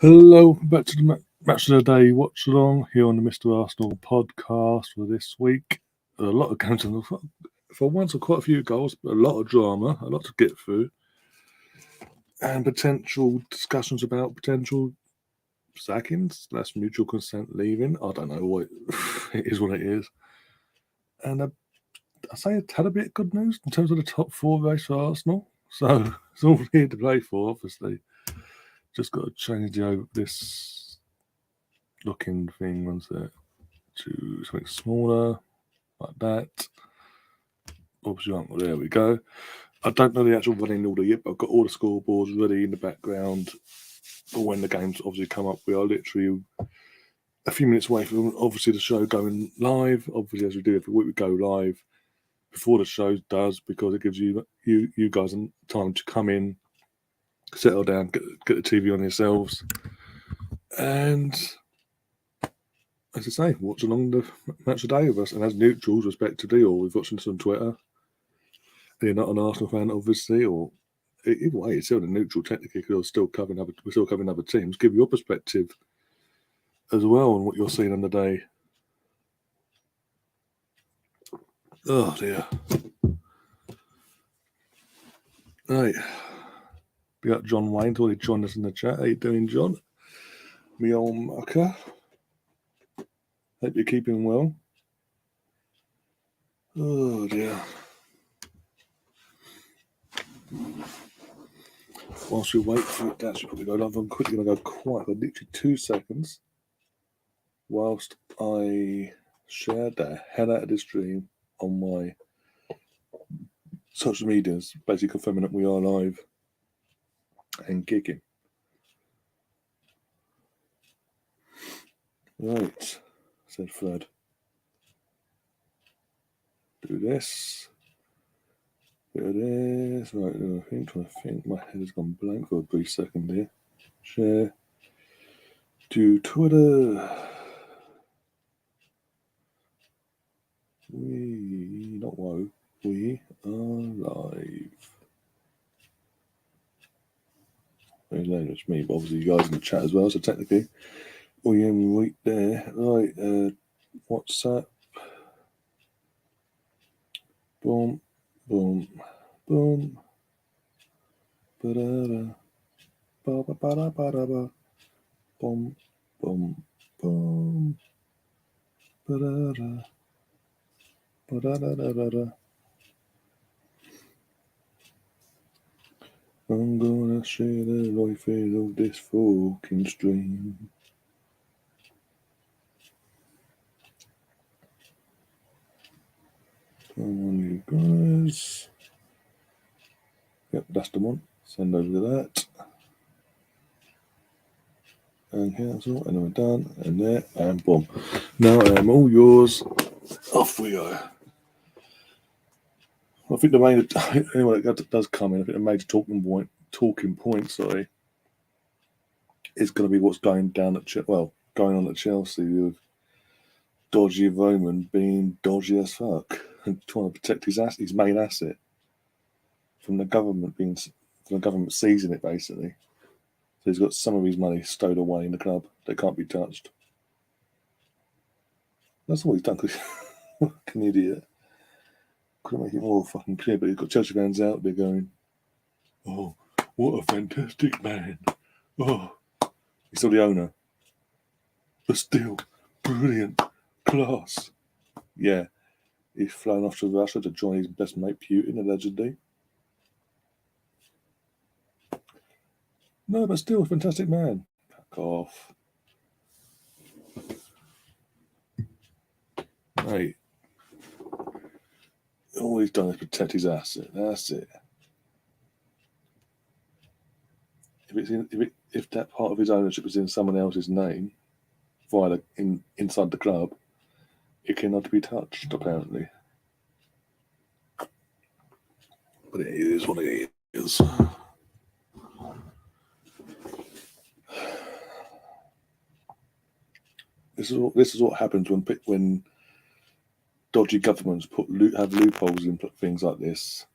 Hello, welcome back to the Match of the Day Watchalong here on the Mr. Arsenal podcast for this week. A lot of games, for once, quite a few goals, but a lot of drama, a lot to get through, and potential discussions about potential sackings, less mutual consent leaving. I don't know what it is, what it is. And I say it had a bit of good news in terms of the top four race for Arsenal. So it's all here to play for, obviously. Just got to change this looking thing, once it to something smaller, like that. Obviously, there we go. I don't know the actual running order yet, but I've got all the scoreboards ready in the background for when the games obviously come up. We are literally a few minutes away from obviously the show going live. Obviously, as we do every week, we go live before the show does, because it gives you guys time to come in, settle down, get the TV on yourselves, and as I say, watch along the match of the day with us. And as neutrals, respectively, or we've watched us on Twitter, and you're not an Arsenal fan, obviously, or either way, it's still a neutral technically, because we're still covering other teams. Give your perspective as well on what you're seeing on the day. Oh dear. Right. We got John Wayne's already joined us in the chat. How you doing, John? Me old mucker. Hope you're keeping well. Oh dear. Whilst we wait for it to actually probably go live, I'm quickly going to go quiet for literally 2 seconds whilst I share the hell out of this stream on my social medias, basically confirming that we are live and gigging. Right, said Fred. Do this. Do this. Right, trying to think. My head has gone blank for a brief second here. Share. To Twitter. We are live. It's me, but obviously you guys in the chat as well, so technically we am right there. Right, WhatsApp. Boom, boom, boom. Ba-da-da. Ba-ba-ba-da-ba-da-ba. Boom, boom, boom. Ba-da-da. Ba-da-da-da-da-da. I'm gonna share the life of this fucking stream. Come on, you guys. Yep, that's the one. Send over to that. And cancel, and then we're done. And there, and boom. Now I am all yours. Off we go. I think the main, anyway, that does come in. I think the major talking point, is going to be what's going on at Chelsea with dodgy Roman being dodgy as fuck and trying to protect his main asset from the government seizing it, basically. So he's got some of his money stowed away in the club that can't be touched. That's all he's done. Fucking idiot. Couldn't make it more fucking clear, but he's got Chelsea fans out there going, "Oh, what a fantastic man! Oh, he's still the owner, but still brilliant, class." Yeah, he's flown off to Russia to join his best mate Putin, allegedly. No, but still a fantastic man. Fuck off. Right. All he's done is protect his asset. That's it. If that part of his ownership is in someone else's name, inside the club, it cannot be touched, apparently. But it is what it is. This is what happens when dodgy governments have loopholes in things like this.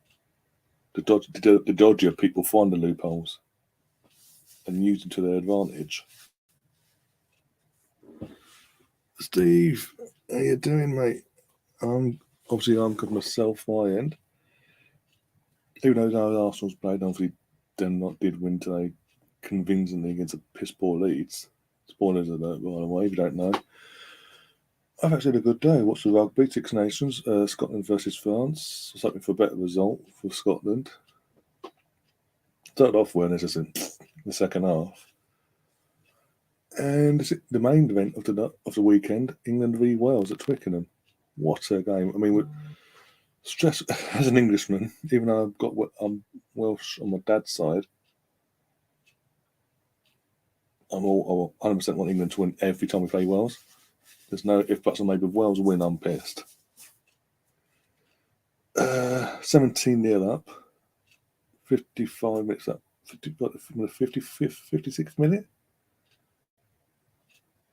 The dodgier people find the loopholes. and use it to their advantage. Steve, how you doing, mate? I'm good myself, my end. Even though Arsenal's played, obviously did win today convincingly against a piss poor Leeds. Spoilers alert, by the way, if you don't know. I've actually had a good day. Watched the rugby, Six Nations, Scotland versus France. I was hoping for a better result for Scotland. Started off well, just in the second half. And the main event of the weekend, England v Wales at Twickenham. What a game! I mean, stress as an Englishman, even though I'm Welsh on my dad's side, I'm all 100% want England to win every time we play Wales. There's no if buts or maybe. If Wales win, I'm pissed. 17-0 up, 55 minutes up, 56th minute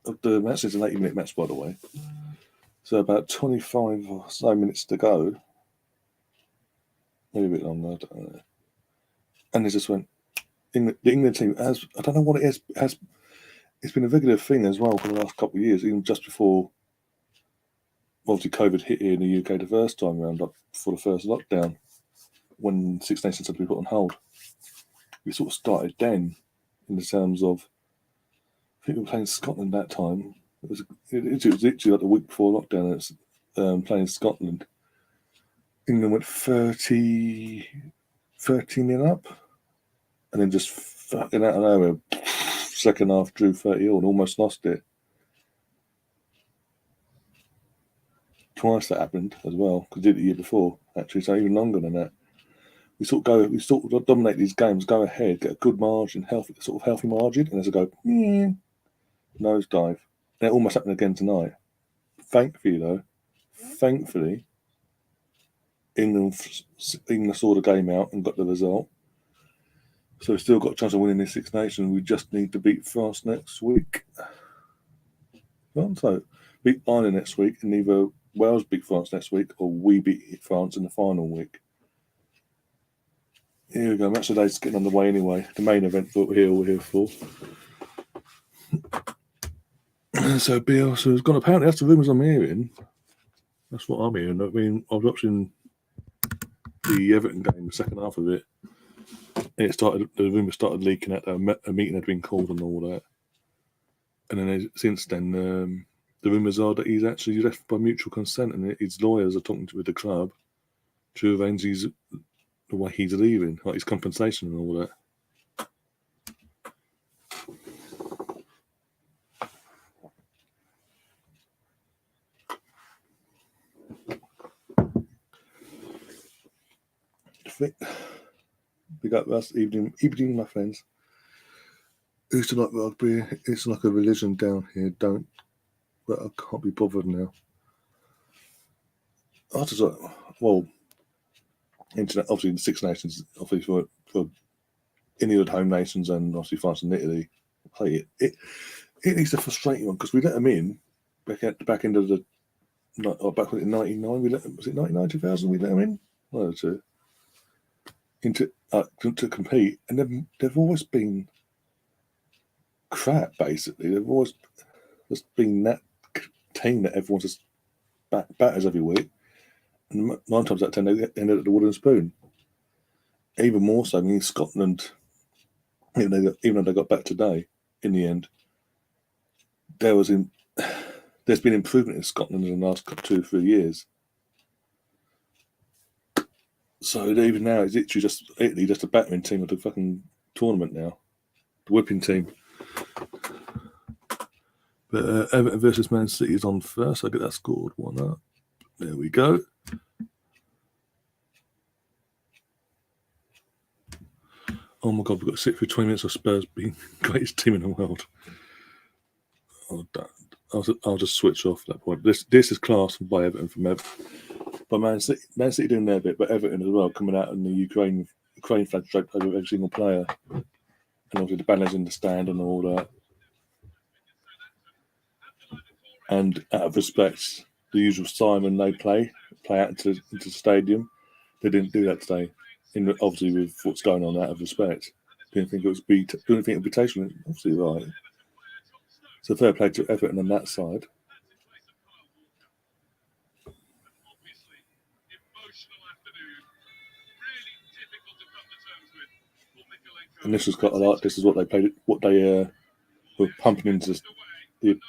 of the match. It's an 80-minute match, by the way. So about 25 or so minutes to go. Maybe a bit longer, I don't know. And they just went, the England team has, I don't know what it is, it's been a regular thing as well for the last couple of years, even just before, obviously, COVID hit here in the UK the first time around, up before the first lockdown, when Six Nations had to be put on hold. We sort of started then, in the terms of, I think we were playing Scotland that time. It was literally like the week before lockdown, it's playing Scotland. England went 13-0 up, and then just fucking out of nowhere, second half drew 30-0 and almost lost it. Twice that happened as well, because did it the year before, actually, so even longer than that. We sort of dominate these games, go ahead, get a good margin, healthy margin, and as I go, nosedive. And it almost happened again tonight. Thankfully, England saw the game out and got the result. So we've still got a chance of winning this Six Nations. We just need to beat France next week. Well, so beat Ireland next week, and either Wales beat France next week or we beat France in the final week. Here we go. Match of the day's getting on the way anyway. The main event that we're here for. So Bielsa's gone. Apparently, that's the rumours I'm hearing. That's what I'm hearing. I mean, I was watching the Everton game, the second half of it. And the rumours started leaking out that a meeting had been called and all that. And then since then, the rumours are that he's actually left by mutual consent, and his lawyers are talking with the club to arrange the way he's leaving, like his compensation and all that. Big up last evening, my friends. Used to like rugby. It's like a religion down here. But I can't be bothered now. I just like, obviously the Six Nations, obviously for any of the home nations and obviously France and Italy play it. It is a frustrating one because we let them in back at the back end of back in '99. Was it '99 2000? We let them in. One or two. To compete, and they've always been crap. Basically, they've always just been that team that everyone just batters every week, and 9 times out of 10 they ended at the wooden spoon. Even more so, I mean, Scotland, even though they got back today, in the end, there's been improvement in Scotland in the last 2 or 3 years. So even now, it's literally just Italy, just a battering team of the fucking tournament now, the whipping team. But Everton versus Man City is on first. I get that scored 1-up. There we go. Oh my God, we've got to sit through 20 minutes of Spurs being the greatest team in the world. I'll just switch off at that point. This is class by Everton from Everton. But Man City doing their bit, but Everton as well, coming out in the Ukraine flag straight over every single player. And obviously the banners in the stand and all that. And out of respect, the usual Simon they play out into the stadium. They didn't do that today, obviously with what's going on out of respect. Didn't think it'd be tasteless. Obviously, right. So fair play to Everton on that side. And this was quite a lot. This is what they played. What they were pumping into the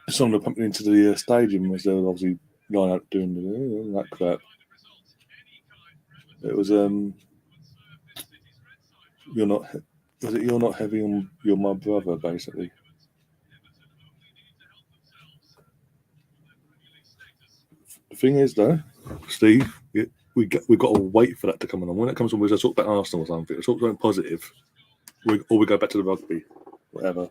song. They're pumping into the stadium as they were obviously lying out doing that crap. It was you're not. Was it you're not heavy on you're my brother basically? The thing is though, Steve, we got to wait for that to come on. When it comes on, we'll talk about Arsenal or something. We'll talk something positive, or we go back to the rugby, whatever.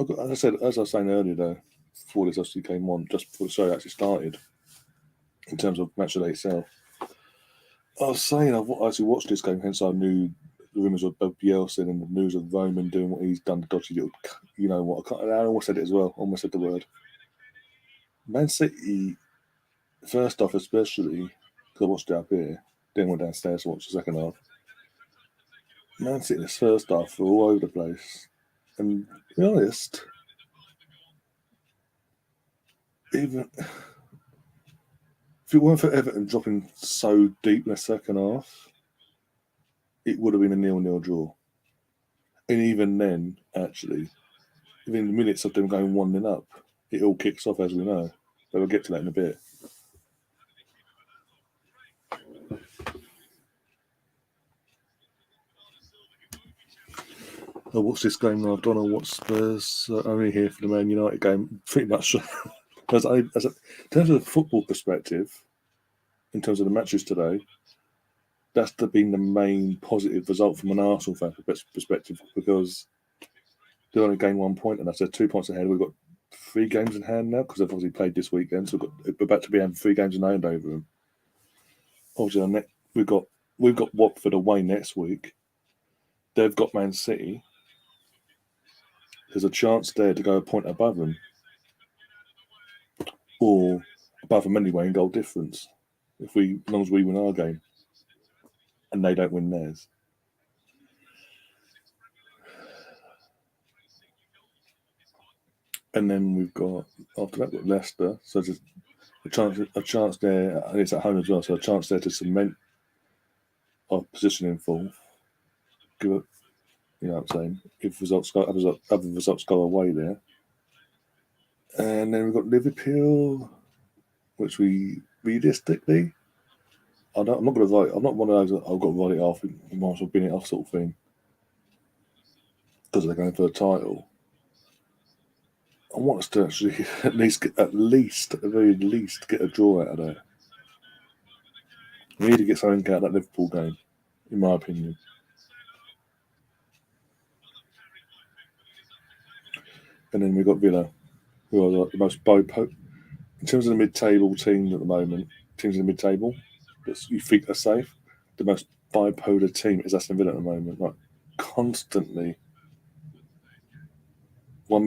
As I said, as I was saying earlier, though, before this actually came on, just before the show actually started, in terms of match of the day itself, I was saying I've actually watched this game, hence I knew the rumours of Bielsa and the news of Roman doing what he's done, the dodgy little, you know what? I almost said it as well. Almost said the word. Man City, first off, especially because I watched it up here, then went downstairs to watch the second half. Man City's first half were all over the place, and to be honest, even if it weren't for Everton dropping so deep in the second half, it would have been a 0-0 draw. And even then, actually, within the minutes of them going 1-0 up, it all kicks off as we know. But we'll get to that in a bit. I watched this game now. I don't know what Spurs only here for the Man United game. Pretty much. In terms of the football perspective, in terms of the matches today, that's been the main positive result from an Arsenal fan perspective because they've only gained 1 point and that's 2 points ahead. We've got 3 games in hand now because they've obviously played this weekend, so we're about to be having 3 games in hand over them. Obviously, we've got Watford away next week. They've got Man City. There's a chance there to go a point above them, or above them anyway in goal difference. As long as we win our game, and they don't win theirs. And then we've got after that, we've got Leicester. So there's a chance there, and it's at home as well. So a chance there to cement our position in fourth. Give it, you know what I'm saying? If other results go away there, and then we've got Liverpool, which we realistically, I'm not going to write. I'm not one of those that I've got to write it off. We might as well bin it off sort of thing because they're going for the title. I want us to actually at the very least, get a draw out of that. We need to get something out of that Liverpool game, in my opinion. And then we've got Villa, who are like the most bipolar. In terms of the mid-table teams at the moment, teams in the mid-table that you think are safe, the most bipolar team is Aston Villa at the moment. Like constantly, one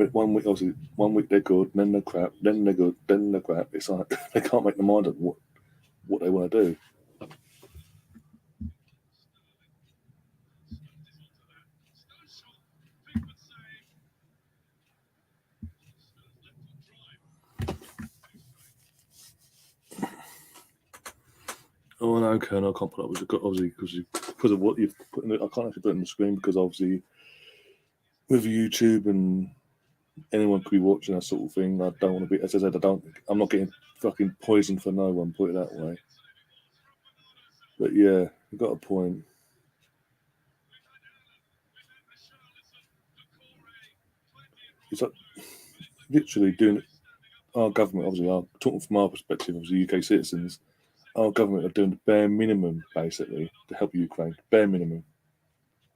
week they're good, then they're crap, then they're good, then they're crap. It's like they can't make their mind up what they want to do. Oh no, Colonel, I can't put up with it obviously because of what you've put in it. I can't actually put it on the screen because obviously with YouTube and anyone could be watching that sort of thing. I don't want to be, as I said, I'm not getting fucking poisoned for no one. Put it that way. But yeah, you got a point. It's like literally doing our government. Obviously, talking from our perspective, obviously UK citizens, our government are doing the bare minimum basically to help Ukraine. Bare minimum,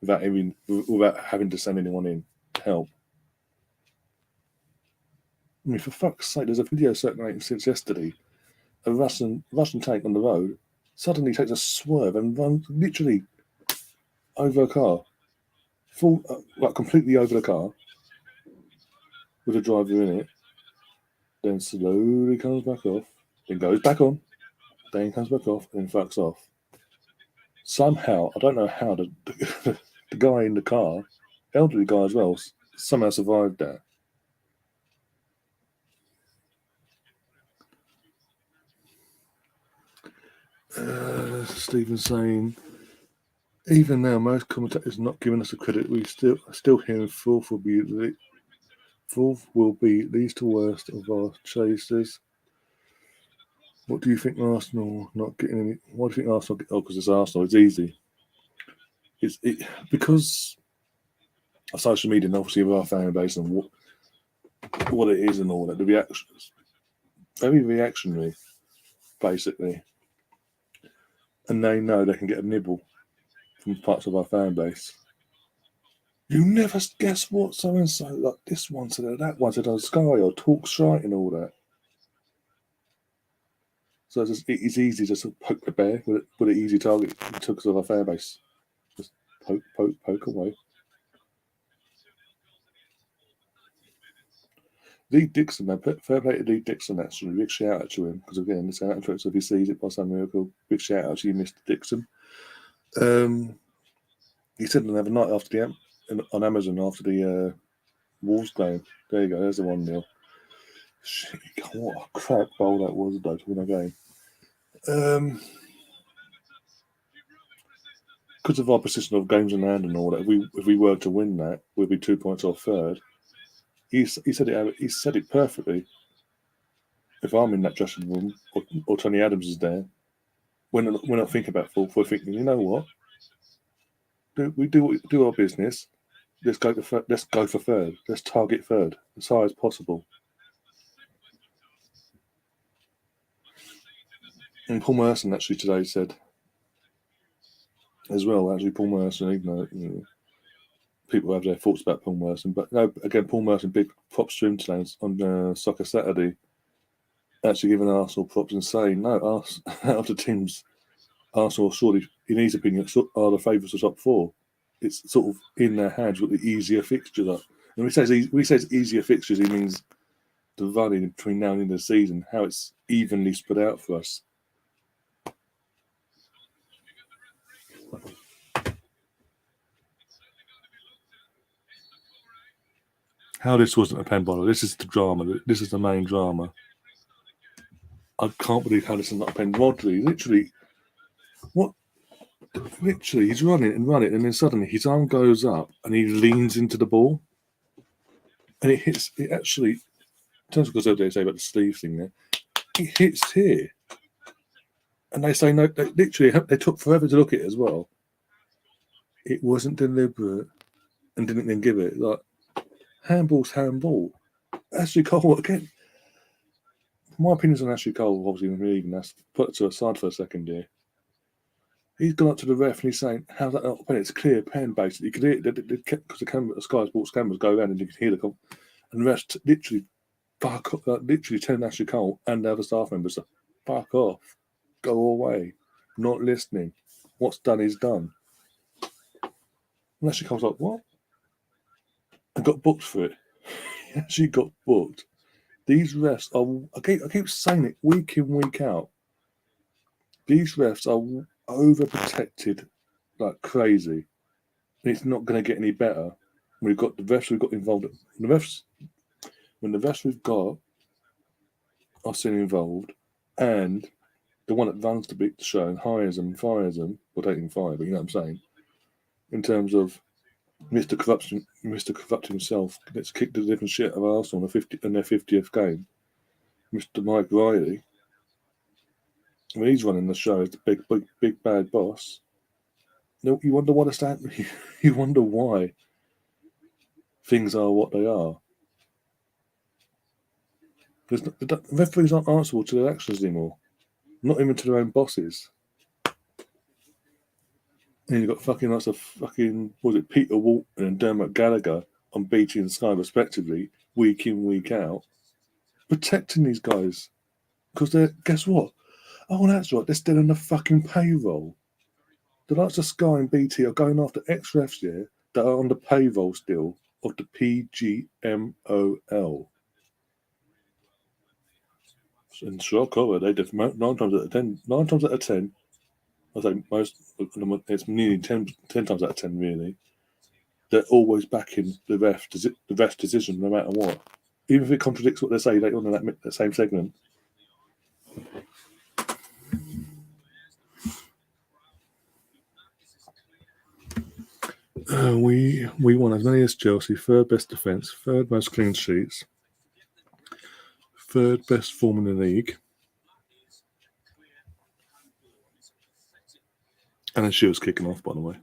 without having to send anyone in to help. I mean, for fuck's sake, there's a video circulating since yesterday. A Russian tank on the road suddenly takes a swerve and runs literally over a car, completely over the car, with a driver in it. Then slowly comes back off, then goes back on, then comes back off, and then fucks off. Somehow, I don't know how the guy in the car, elderly guy as well, somehow survived that. Stephen saying, even now, most commentators not giving us the credit. We still hearing fourth will be least to worst of our chasers. What do you think Arsenal not getting any? Why do you think Arsenal? Because it's Arsenal. It's easy. Because of social media and obviously of our fan base and what it is and all that. The reactions, very reactionary, basically, and they know they can get a nibble from parts of our fan base. You never guess what so and so, like this one said, that one said on Sky or talk shite and all that. So it's easy to sort of poke the bear with an easy target because of our fan base. Just poke away. Lee Dixon, man, fair play to Lee Dixon actually. Big shout out to him because again, it's out of if he sees it by some miracle. Big shout out to you, Mr. Dixon. He said another night after on Amazon after the Wolves game. There you go. There's the 1-0. Shit, what a crap goal that was though to win a game. Because of our position of games in hand and all that, if we were to win that, we'd be 2 points off third. He said it perfectly. If I'm in that dressing room or Tony Adams is there, we're not thinking about fourth. We're thinking, you know what? We do our business. Let's go for third. Let's target third as high as possible. And Paul Merson actually today said as well. Actually, Paul Merson, even though people have their thoughts about Paul Merson, but no, again, Paul Merson, big props to him today on Soccer Saturday. Actually giving Arsenal props and saying, no, out of the teams, Arsenal surely, in his opinion, are the favourites of top four. It's sort of in their hands what the easier fixtures are. And when he says easier fixtures, he means the running between now and the end of the season, how it's evenly spread out for us. How this wasn't a pen bottle. This is the drama. This is the main drama. I can't believe how this is not a pen. Rodri, literally, he's running, and then suddenly his arm goes up and he leans into the ball. And it actually, in terms of because they say about the sleeve thing there, it hits here. And they say, no, they took forever to look at it as well. It wasn't deliberate and didn't then give it. Like, handball's handball. Ashley Cole, again, my opinions on Ashley Cole, obviously, in the league, and that's put it to a side for a second here. He's gone up to the ref and he's saying, how's that not pen? It's clear pen, basically. You could hear it because the Sky Sports cameras go around and you can hear the and the rest literally telling Ashley Cole and the other staff members to fuck off, go away, not listening. What's done is done. And Ashley Cole's like, what? And got booked for it. He actually got booked. These refs are, I keep saying it week in, week out. These refs are overprotected like crazy. And it's not going to get any better. We've got the refs we've got involved. When the refs we've got are still involved, and the one that runs the show and hires them, fires them, well, don't even fire, but you know what I'm saying. In terms of Mr. Corrupt himself gets kicked the living shit of Arsenal in their 50th game. Mr. Mike Riley, when he's running the show as the big bad boss. You wonder what you wonder why things are what they are. Because the referees aren't answerable to their actions anymore, not even to their own bosses. And you've got fucking lots of Peter Walton and Dermot Gallagher on BT and Sky respectively, week in, week out, protecting these guys. Because guess what? Oh, that's right, they're still on the fucking payroll. The likes of Sky and BT are going after ex-refs here that are on the payroll still of the PGMOL. in shock horror, they did 9 times out of 10. 9 times out of 10, I think most. It's nearly 10 times out of 10, really. They're always backing the ref's decision, no matter what, even if it contradicts what they say later on in that same segment. We won as many as Chelsea, third best defence, third most clean sheets, third best form in the league. And then she was kicking off, by the way.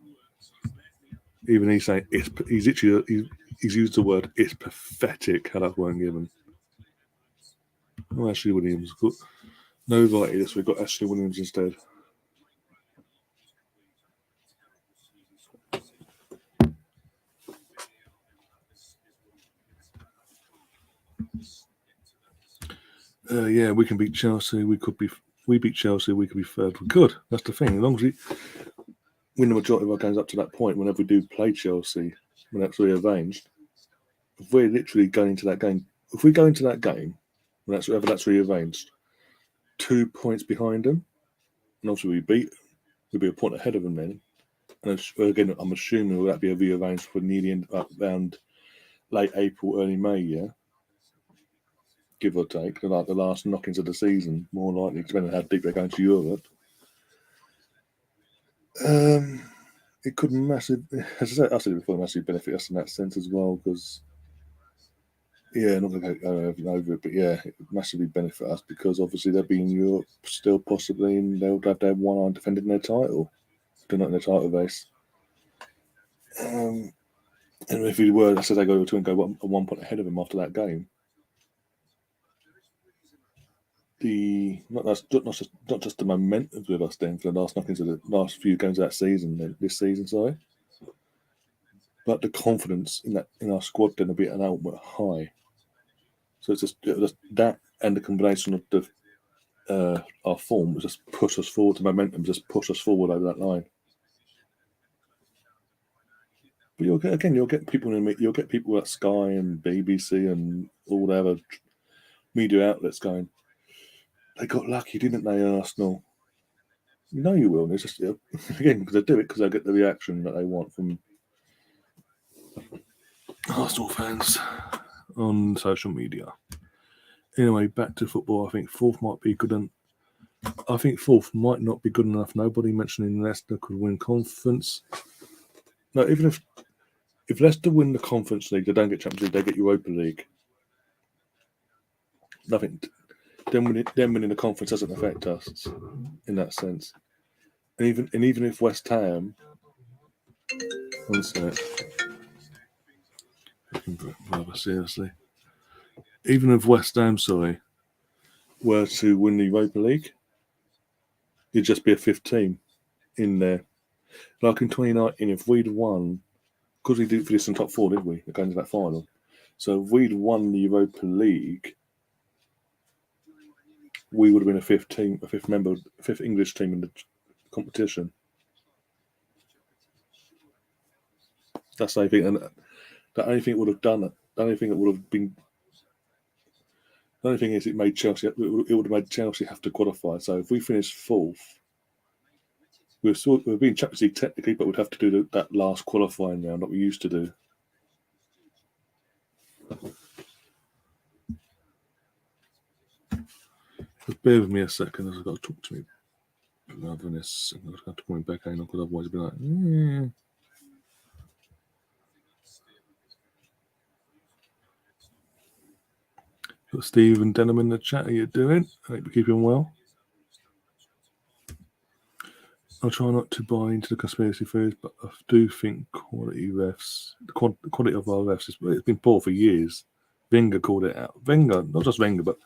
Even he's saying he's used the word "it's pathetic" how that weren't given. Oh, Ashley Williams. No Vitis, we've got Ashley Williams instead. Yeah, we can beat Chelsea. We beat Chelsea. We could be third. We could. That's the thing. As long as we win the majority of our games up to that point, whenever we do play Chelsea, when that's rearranged, if we're literally going into that game, if we go into that game, when that's rearranged, 2 points behind them, and obviously we'd be a point ahead of them then. And again, I'm assuming that be rearranged for near the end, around late April, early May, yeah, give or take, like the last knockings of the season, more likely, depending on how deep they're going to Europe. It could massively, as I said before, massively benefit us in that sense as well, because, yeah, not going to go over it, but yeah, it would massively benefit us because obviously they'll be in Europe still possibly, and they'll have to have one eye defending their title. They're not in the title race. And if we were, I said they go to and go 1 point ahead of them after that game. Not just the momentum with us then for the last knockings of the last few games of that season, this season, sorry, but the confidence in our squad then will be at an ultimate high. So it's just that and the combination of our form will just push us forward. The momentum just push us forward over that line. But you'll get people you'll get people at Sky and BBC and all the other media outlets going, they got lucky, didn't they, Arsenal? You know you will. And it's just, again, because they do it because they get the reaction that they want from Arsenal fans on social media. Anyway, back to football. I think fourth might be good. I think fourth might not be good enough. Nobody mentioning Leicester could win conference. No, even if Leicester win the Conference League, they don't get Champions League, they get Europa League. Nothing. Them winning the conference doesn't affect us in that sense. And even if West Ham, one sec, rather seriously, even if West Ham, were to win the Europa League, it'd just be a fifth team in there. Like in 2019, if we'd won, because we didn't finish in top four, did we? Going to that final. So if we'd won the Europa League, we would have been a fifth English team in the competition. That's the only thing, and the only thing it would have done it. The only thing that would have been. The only thing is, it made Chelsea. It would have made Chelsea have to qualify. So if we finish fourth, we've been Champions League technically, but we'd have to do that last qualifying round that we used to do. Just bear with me a second, as I've got to talk to me. Rather than this, I'm going to have to call him back in because otherwise it'll be like, Got Steve and Denham in the chat. How you doing? I hope you're keeping well. I'll try not to buy into the conspiracy theories, but I do think the quality of our refs, it's been poor for years. Wenger called it out. Wenger, not just Wenger, but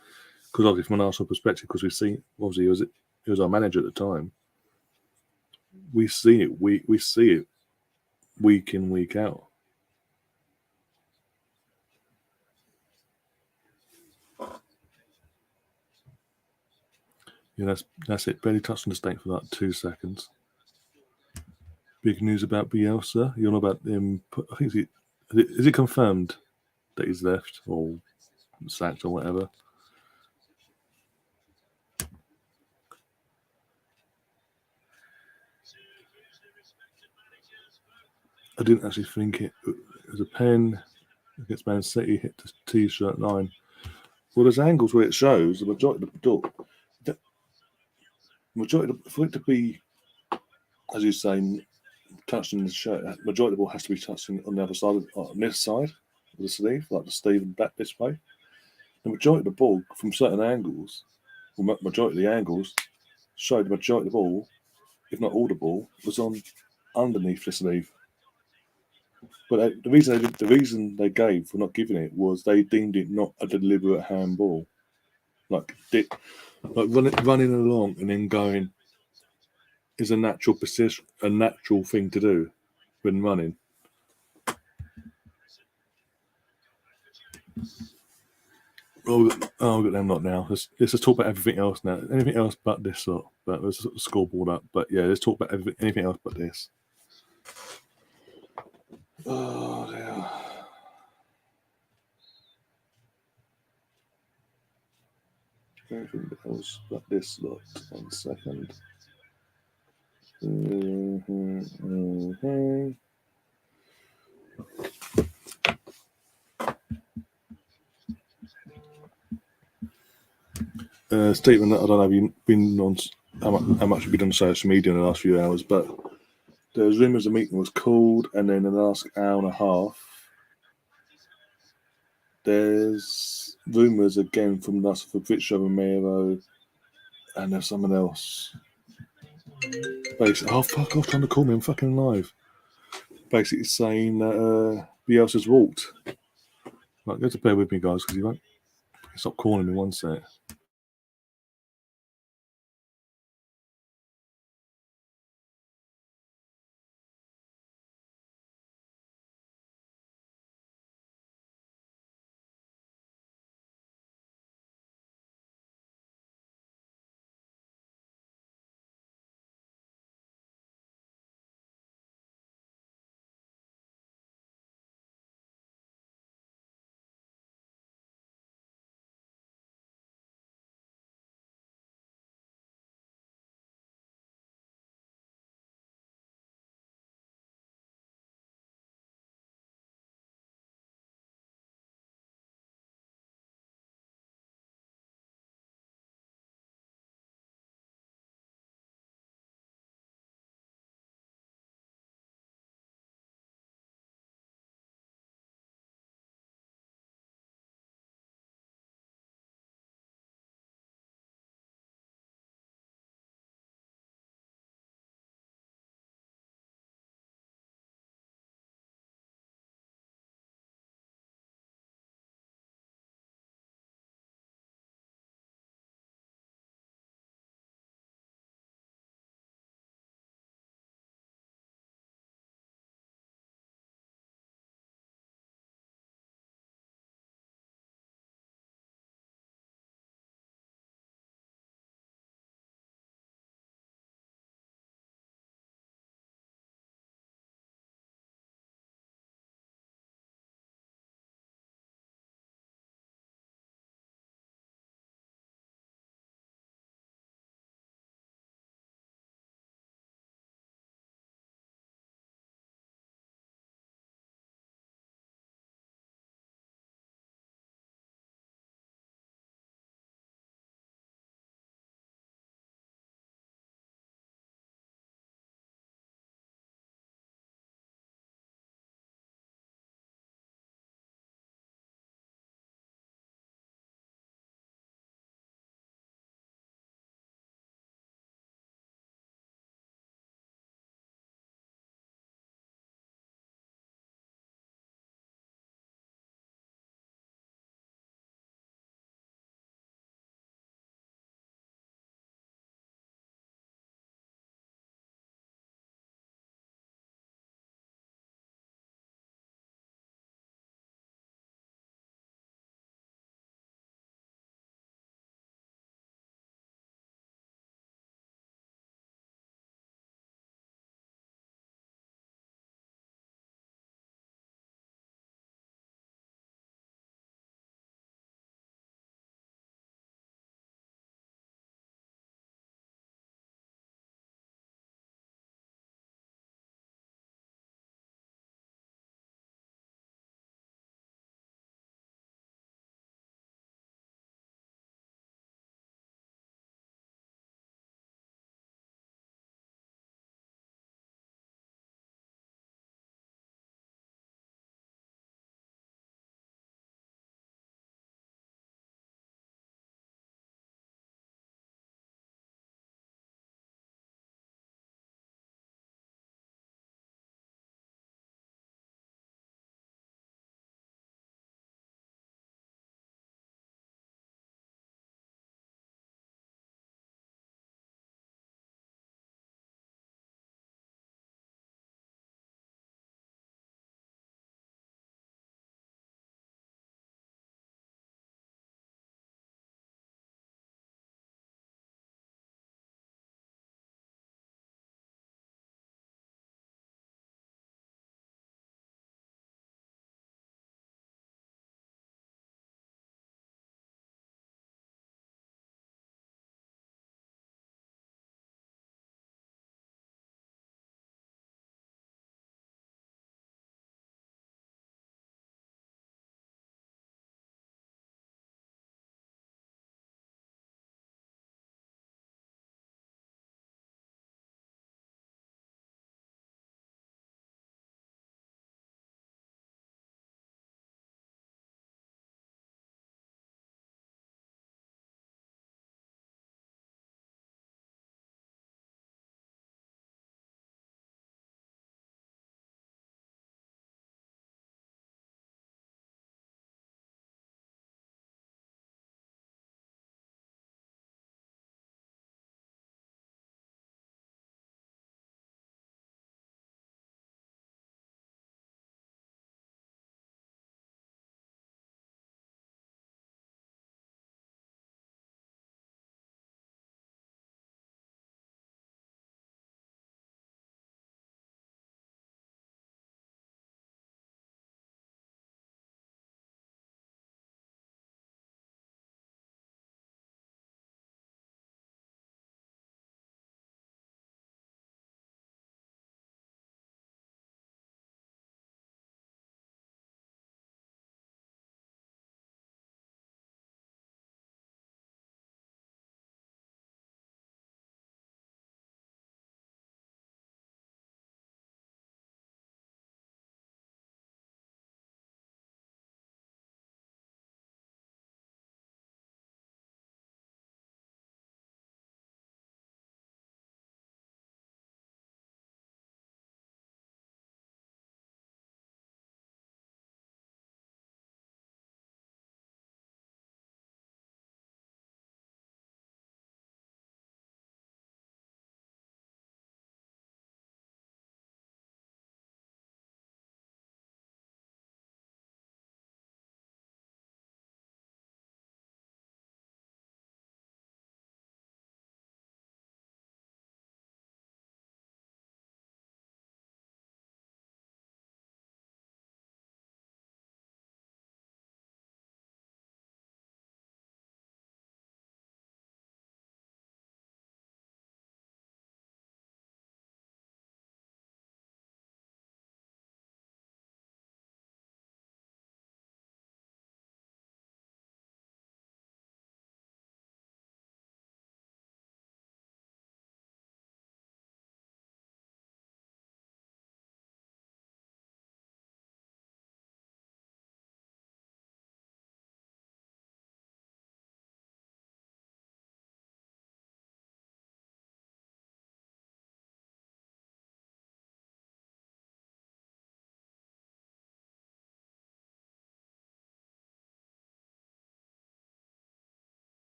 because obviously from an Arsenal perspective, because we see, obviously he was our manager at the time. We see it. We see it week in, week out. Yeah, that's it. Barely touched on the stake for like 2 seconds. Big news about Bielsa. You know about him? I think is it confirmed that he's left or sacked or whatever? I didn't actually think it was a pen against Man City, hit the T-shirt 9. Well, there's angles where it shows the majority of the door. For it to be, as you say, touching the shirt, the majority of the ball has to be touching on the other side, on this side of the sleeve, like the sleeve and back this way. The majority of the ball, from certain angles, or majority of the angles, showed the majority of the ball, if not all the ball, was on underneath the sleeve. But the reason they gave for not giving it was they deemed it not a deliberate handball, like running along and then going is a natural position, a natural thing to do when running. I'll get them lot now. Let's just talk about everything else now. Anything else but this lot. But let's put the scoreboard up. But yeah, let's talk about anything else but this. Oh dear. Everything else but this lot. 1 second. Statement that I don't know if you've been on how much you've been on social media in the last few hours, but there's rumours the meeting was called, and then in the last hour and a half, there's rumours again from Fabrizio Romero, and there's someone else. Basically, oh fuck off, trying to call me, I'm fucking live. Basically saying that Bielsa's walked. Like, you have to bear with me, guys, because he won't stop calling me 1 sec.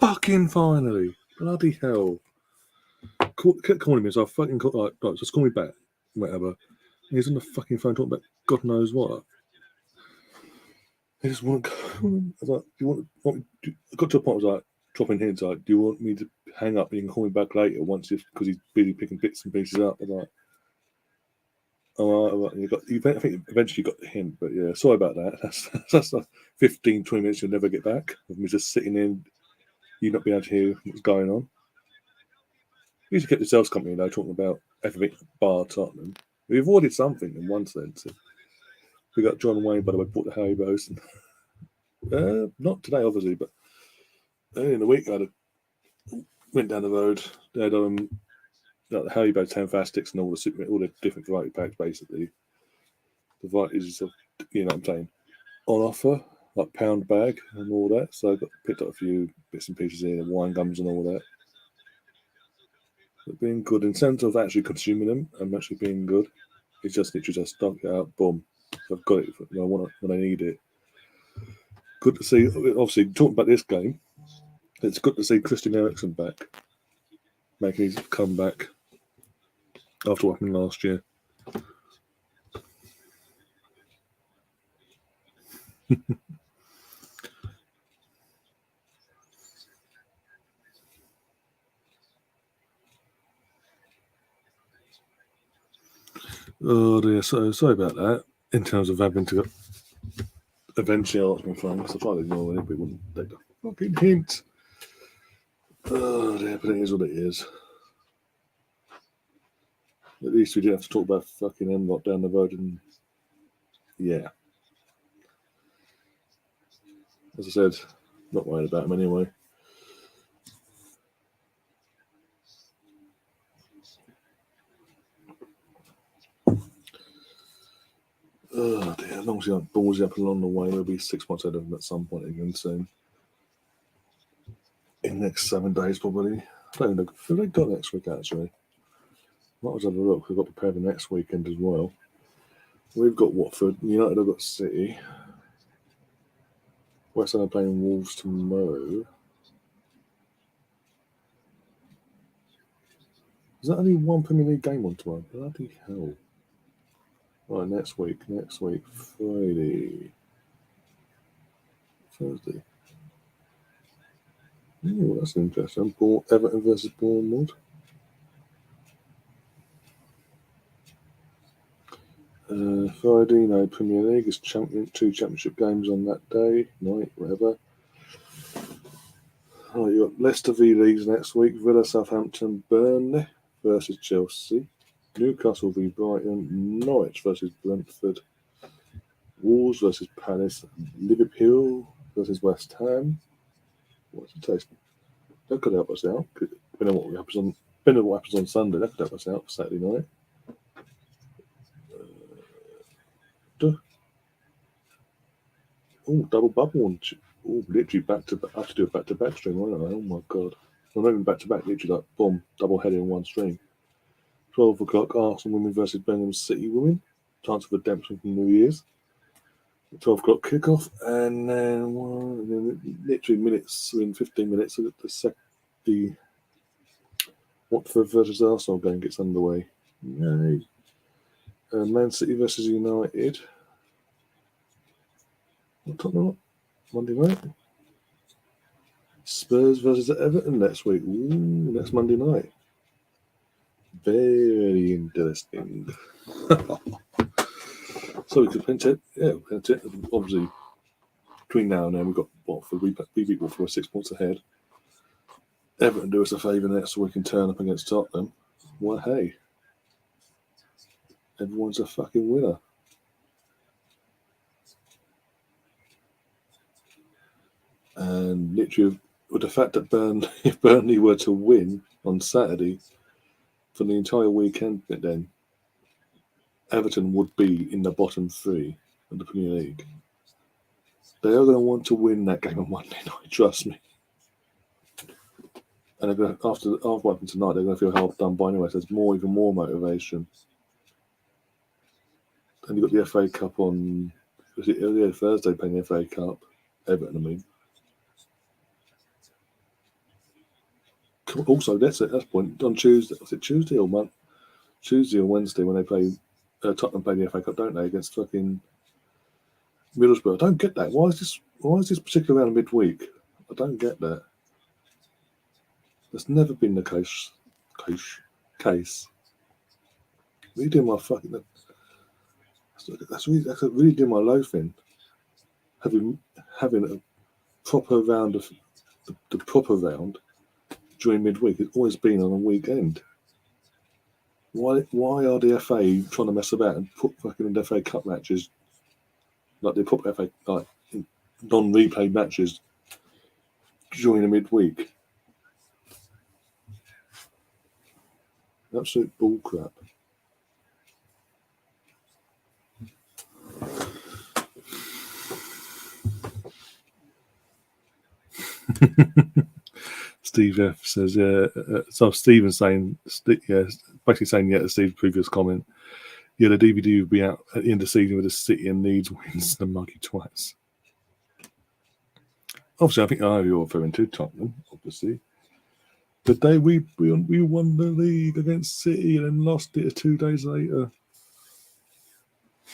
Fucking finally. Bloody hell. Kept calling me, so I fucking called, right, just call me back. Whatever. And he's on the fucking phone talking about God knows what. I just want to go. I was like, do you want me to, I got to a point, I was like, dropping hints, like, do you want me to hang up and you can call me back later once because he's busy picking bits and pieces up? I was like, oh, I think eventually got the hint, but yeah, sorry about that. That's like 15, 20 minutes you'll never get back of me just sitting in, you not being able to hear what's going on. We used to keep the sales company, though, talking about everything bar Tottenham. We avoided something in one sense. We got John Wayne, by the way, bought the Haribos. Not today, obviously, but early in the week, went down the road. They had like the Haribo 10 fast sticks and all the different variety packs, basically. The varieties of, you know what I'm saying, on offer, like pound bag and all that. So I picked up a few bits and pieces here, wine gums and all that. But being good in terms of actually consuming them and actually being good, it's just literally just dump it out, boom. I've got it when I want it, when I need it. Good to see. Obviously, talking about this game, it's good to see Christian Eriksen back, making his comeback after what happened last year. Oh dear, so sorry about that. In terms of having to eventually ask my phone, because I tried to ignore it, but it wouldn't take the fucking hint. Oh dear, but it is what it is. At least we didn't have to talk about fucking M-Lot down the road, and yeah. As I said, not worried about him anyway. Oh dear, as long as he don't ballsy up along the way, we'll be 6 months ahead of him at some point again soon. In the next 7 days, probably. I don't know. Have they got next week, actually? Might as well have a look. We've got prepared for next weekend as well. We've got Watford. United have got City. West Ham are playing Wolves tomorrow. Is that only one Premier League game on tomorrow? Bloody hell. Right, next week, Friday. Thursday. Oh, that's interesting. Everton versus Bournemouth. Friday, no Premier League. It's two championship games on that day, night, whatever. Oh, you got Leicester v Leeds next week. Villa, Southampton, Burnley versus Chelsea. Newcastle v Brighton. Norwich versus Brentford. Wolves versus Palace. Liverpool versus West Ham. What's the taste? That could help us out. Depending on what happens on Sunday, that could help us out for Saturday night. Double bubble one. Literally back to back. I have to do a back to back stream, won't I? Oh my god. Well, not even back to back, literally like boom, double header in one stream. 12 o'clock, Arsenal women versus Birmingham City women. Chance of redemption from New Year's. 12 o'clock kickoff, and then literally minutes, in 15 minutes, the Watford versus Arsenal game gets underway. Yay. Man City versus United. Monday night. Spurs versus Everton next week. Ooh, next Monday night. Very interesting. So we could pinch it. Yeah, pinch it. Obviously, between now and then, we've got Watford. We beat Watford 6 points ahead. Everton do us a favour next so we can turn up against Tottenham. Well, hey. Everyone's a fucking winner. And literally, with the fact that if Burnley were to win on Saturday for the entire weekend, then Everton would be in the bottom three of the Premier League. They are going to want to win that game on Monday night, trust me. And after what happened tonight, they're going to feel hard done by anyway, so there's even more motivation. And you've got the FA Cup on Thursday, playing the FA Cup. Everton, I mean. Also, that's at that point on Tuesday. Was it Tuesday or Monday? Tuesday or Wednesday when they play Tottenham play the FA Cup, don't they, against fucking Middlesbrough? I don't get that. Why is this particular round midweek? I don't get that. That's never been the case. Really doing my fucking. That's really doing my loafing. Having a proper round of the proper round during midweek. It's always been on a weekend. Why are the FA trying to mess about and put fucking the FA Cup matches, like they put FA like non-replay matches during the midweek? Absolute bullcrap. Steve F says, so Stephen's saying, basically saying, the Steve's previous comment, the DVD would be out at the end of the season with the City and Leeds wins the muggy twats. Obviously, I think I know you're referring to Tottenham, obviously. The day we won the league against City and then lost it 2 days later.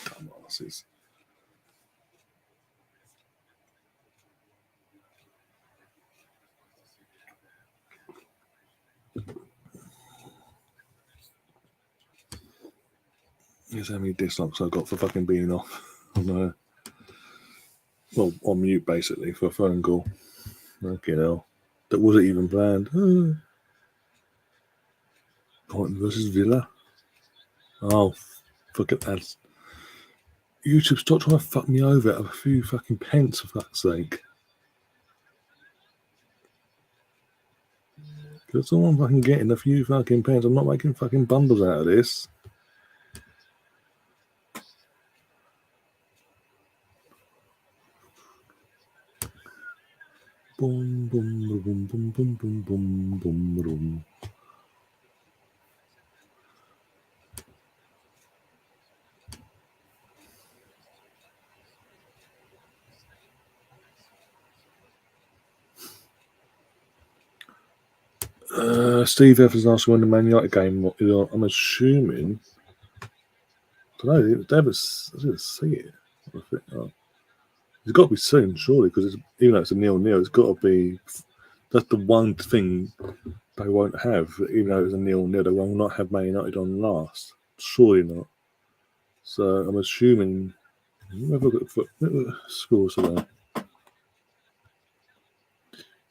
Dumbasses. Here's how many dislikes I got for fucking being off on mute basically for a phone call. Fucking hell. That wasn't even planned. Brighton versus Villa. Oh, fuck it, lads. YouTube, stop trying to fuck me over out of a few fucking pence, for fuck's sake. Because someone fucking getting a few fucking pence. I'm not making fucking bundles out of this. Boom, boom, boom, boom, boom, boom, boom, boom, boom. Steve F is asking when the Man United game is on. I'm assuming. I don't know. I didn't see it. It's got to be soon, surely, because even though it's a 0-0, it's got to be. That's the one thing they won't have. Even though it's a 0-0, they will not have Man United on last. Surely not. So I'm assuming. Have a look at the scores of that.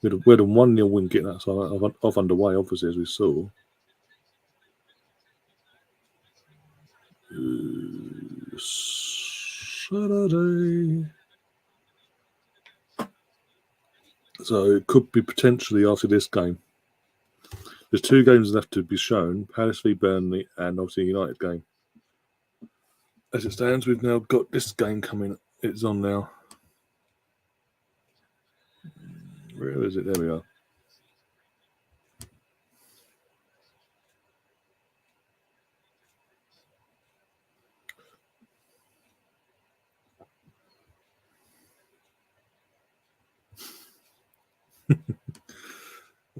We had a 1-0 win getting that side off underway, obviously, as we saw. Saturday. So it could be potentially after this game. There's 2 games left to be shown: Palace v Burnley and obviously United game. As it stands, we've now got this game coming. It's on now. Where is it? There we are.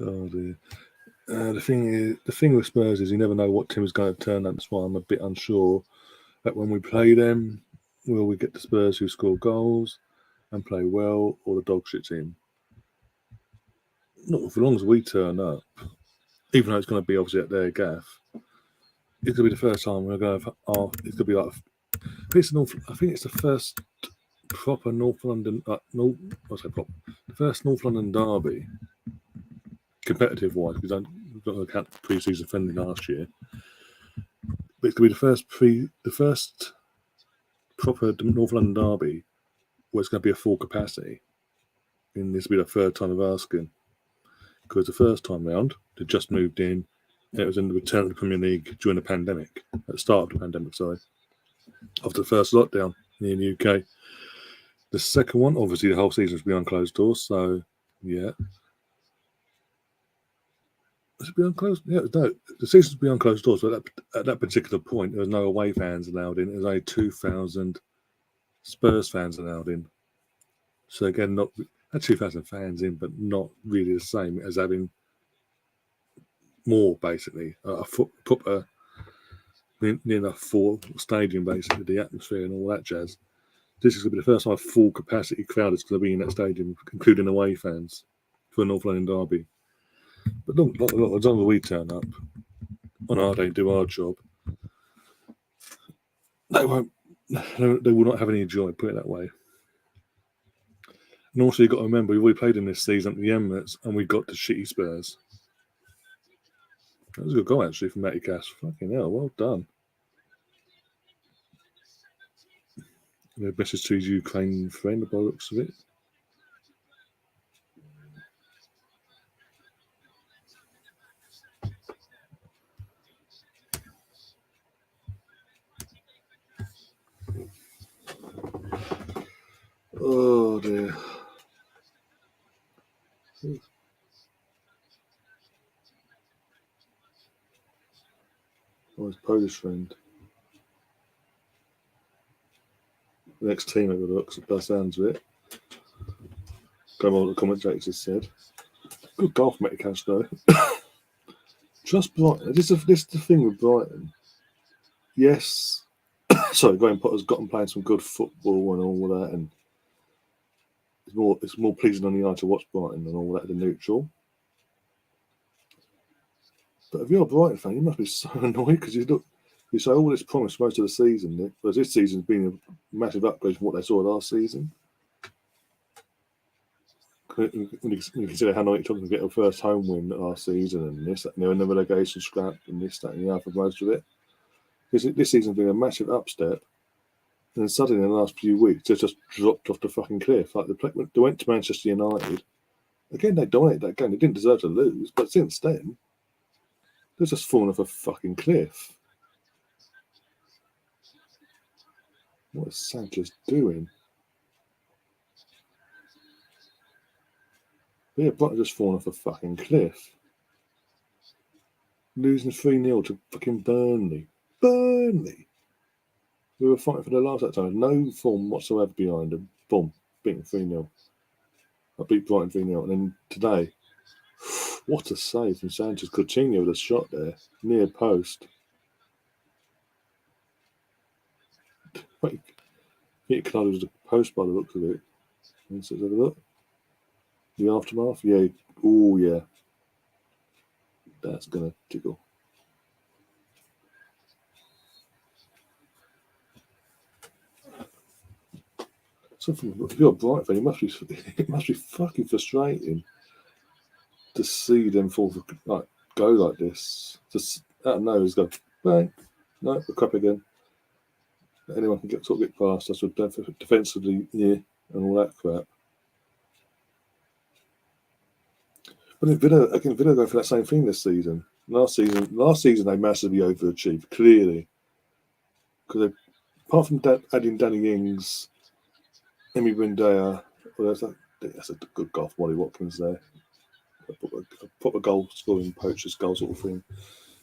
Oh dear. The thing with Spurs is you never know what team is going to turn up. That's why I'm a bit unsure that when we play them, will we get the Spurs who score goals and play well, or the dog shit team? Not as long as we turn up, even though it's going to be obviously at their gaff. It's going to be the first time we're going to have. It's going to be like. I think it's the first proper North London. The first North London derby, competitive wise, because we've got to account for pre-season friendly last year. But it's going to be the first proper North London derby where it's going to be a full capacity. And this will be the third time of asking. Because the first time round, they just moved in. It was in the return of the Premier League during the pandemic, at the start of the pandemic, after the first lockdown in the UK. The second one, obviously, the whole season was behind closed doors, so yeah. Was it behind closed? Yeah, no, the season's behind closed doors, but at that particular point, there was no away fans allowed in. There was only 2,000 Spurs fans allowed in. So again, not had 2,000 fans in, but not really the same as having more basically, a proper near enough full stadium, basically, the atmosphere and all that jazz. This is going to be the first time full capacity crowd is going to be in that stadium, including away fans, for a North London derby. But as long as we turn up on our day, do our job, they won't. They will not have any joy. Put it that way. And also, you've got to remember, we played in this season at the Emirates, and we got the shitty Spurs. That was a good goal, actually, from Matty Cash. Fucking hell, well done. Message to his Ukraine friend, by the looks of it. Oh dear. Oh, his Polish friend. The next team over the looks, by the sounds of it. Going on what the commentators just said. Good goal from Metcalfe, though. Just Brighton. This is the thing with Brighton. Yes. Sorry, Graham Potter's gotten playing some good football and all that, and it's more pleasing on the eye to watch Brighton and all that than neutral. But if you're a Brighton fan, you must be so annoyed because you say all this promise most of the season, whereas this season's been a massive upgrade from what they saw last season. When you consider how long it took them to get a first home win last season and this, that, and the relegation scrap and this, that, and the other for most of it. This season's been a massive upstep. And then suddenly in the last few weeks, they've just dropped off the fucking cliff. Like they went to Manchester United. Again, they dominated that game. They didn't deserve to lose. But since then, they've just fallen off a fucking cliff. What is Sanchez doing? Yeah, Brighton just fallen off a fucking cliff. Losing 3-0 to fucking Burnley. Burnley! We were fighting for the last that time. No form whatsoever behind them. Boom. Beaten 3-0. I beat Brighton 3-0. And then today, what a save from Sanchez. Coutinho with a shot there. Near post. Wait, it collided with the post by the looks of it. Let's have a look. The aftermath? Yeah. Oh, yeah. That's going to tickle. If you're a Brighton fan, it must be fucking frustrating to see them go like this. Just out of nowhere, go bang, no, we're crap again. Anyone can get past us with defensively, yeah, and all that crap. But then Villa go for that same thing this season. Last season they massively overachieved, clearly, because apart from adding Danny Ings, Emi Buendia, well, that's a good goal for Wally Watkins there. A proper goal scoring poacher's goal sort of thing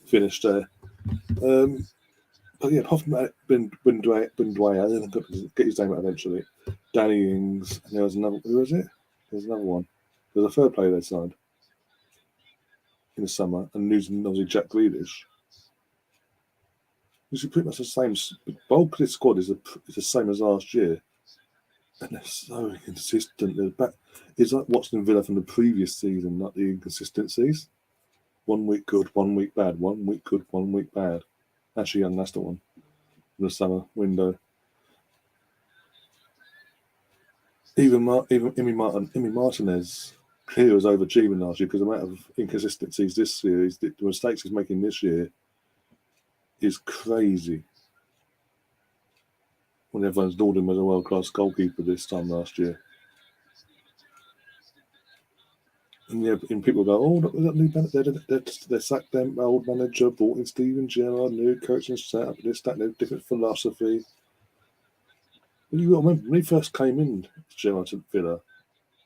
finished there. But yeah, apart from Buendia, get his name out eventually. Danny Ings, and there was another. Who was it? There's another one. There's a third player they signed in the summer, and losing obviously Jack Grealish. Which is pretty much the same. Bulk of this squad is the same as last year, and they're so inconsistent. It's like watching Villa from the previous season, not the inconsistencies. 1 week good, 1 week bad. 1 week good, 1 week bad. Actually, and that's the one in the summer window. Even Emi Martinez clearly was overachieving last year because the amount of inconsistencies this year, the mistakes he's making this year is crazy. When everyone's lauded him as a world-class goalkeeper this time last year. And yeah, and people go, oh, look, that new manager, they sacked them old manager, brought in Steven Gerrard, new coaching setup, this, that, and different philosophy. But you've got to remember, when he first came in, Gerrard to Villa,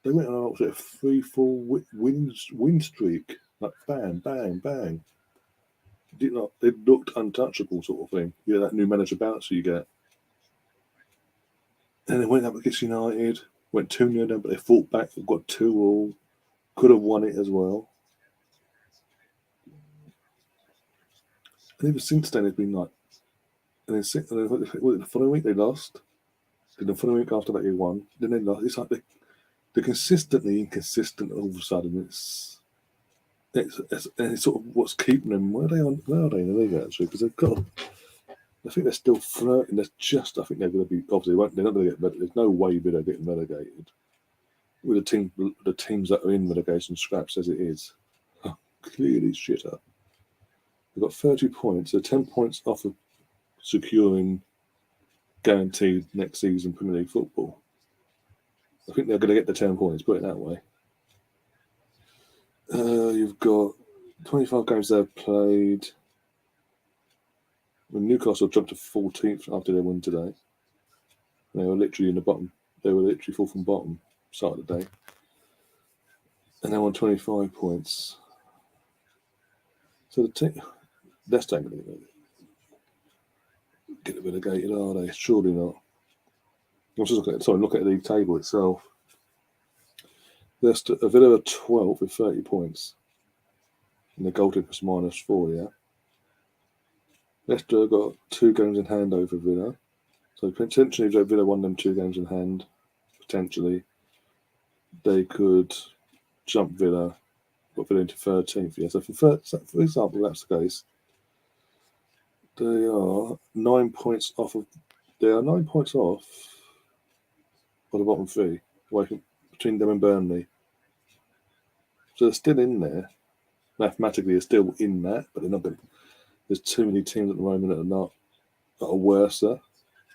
they went on a 3-4 win streak. Like bang, bang, bang. They looked untouchable sort of thing. Yeah, that new manager bouncer you get. And they went up against United, went 2-0 down, but they fought back, got 2-2. Could have won it as well. And even since then, it's been like, and then the following week they lost. Then the following week after that they won. Then they lost. It's like they're consistently inconsistent all of a sudden. It's sort of what's keeping them. Where are they in the league actually? Because they've got. I think they're still flirting. I think they're going to be. Obviously, they're not going to get. There's no way they're getting relegated. With the teams that are in relegation scraps as it is, clearly shit up. They've got 30 points. They're 10 points off of securing guaranteed next season Premier League football. I think they're going to get the 10 points. Put it that way. You've got 25 games they've played. When Newcastle jumped to 14th after their win today. They were literally in the bottom. They were literally fourth from bottom start of the day. And they won 25 points. So the team, Leicester ain't going to get relegated, are they? Surely not. I'm just looking at the league table itself. Leicester, Villa are 12th with 30 points. And the goal difference -4, yeah? Leicester got 2 games in hand over Villa. So potentially, if Villa won them 2 games in hand, potentially, they could jump Villa, put Villa into 13th. Yeah. So for example, that's the case. They are 9 points off of. They are 9 points off of the bottom 3, between them and Burnley. So they're still in there. Mathematically, they're still in that, but they're not going. There's too many teams at the moment that are worse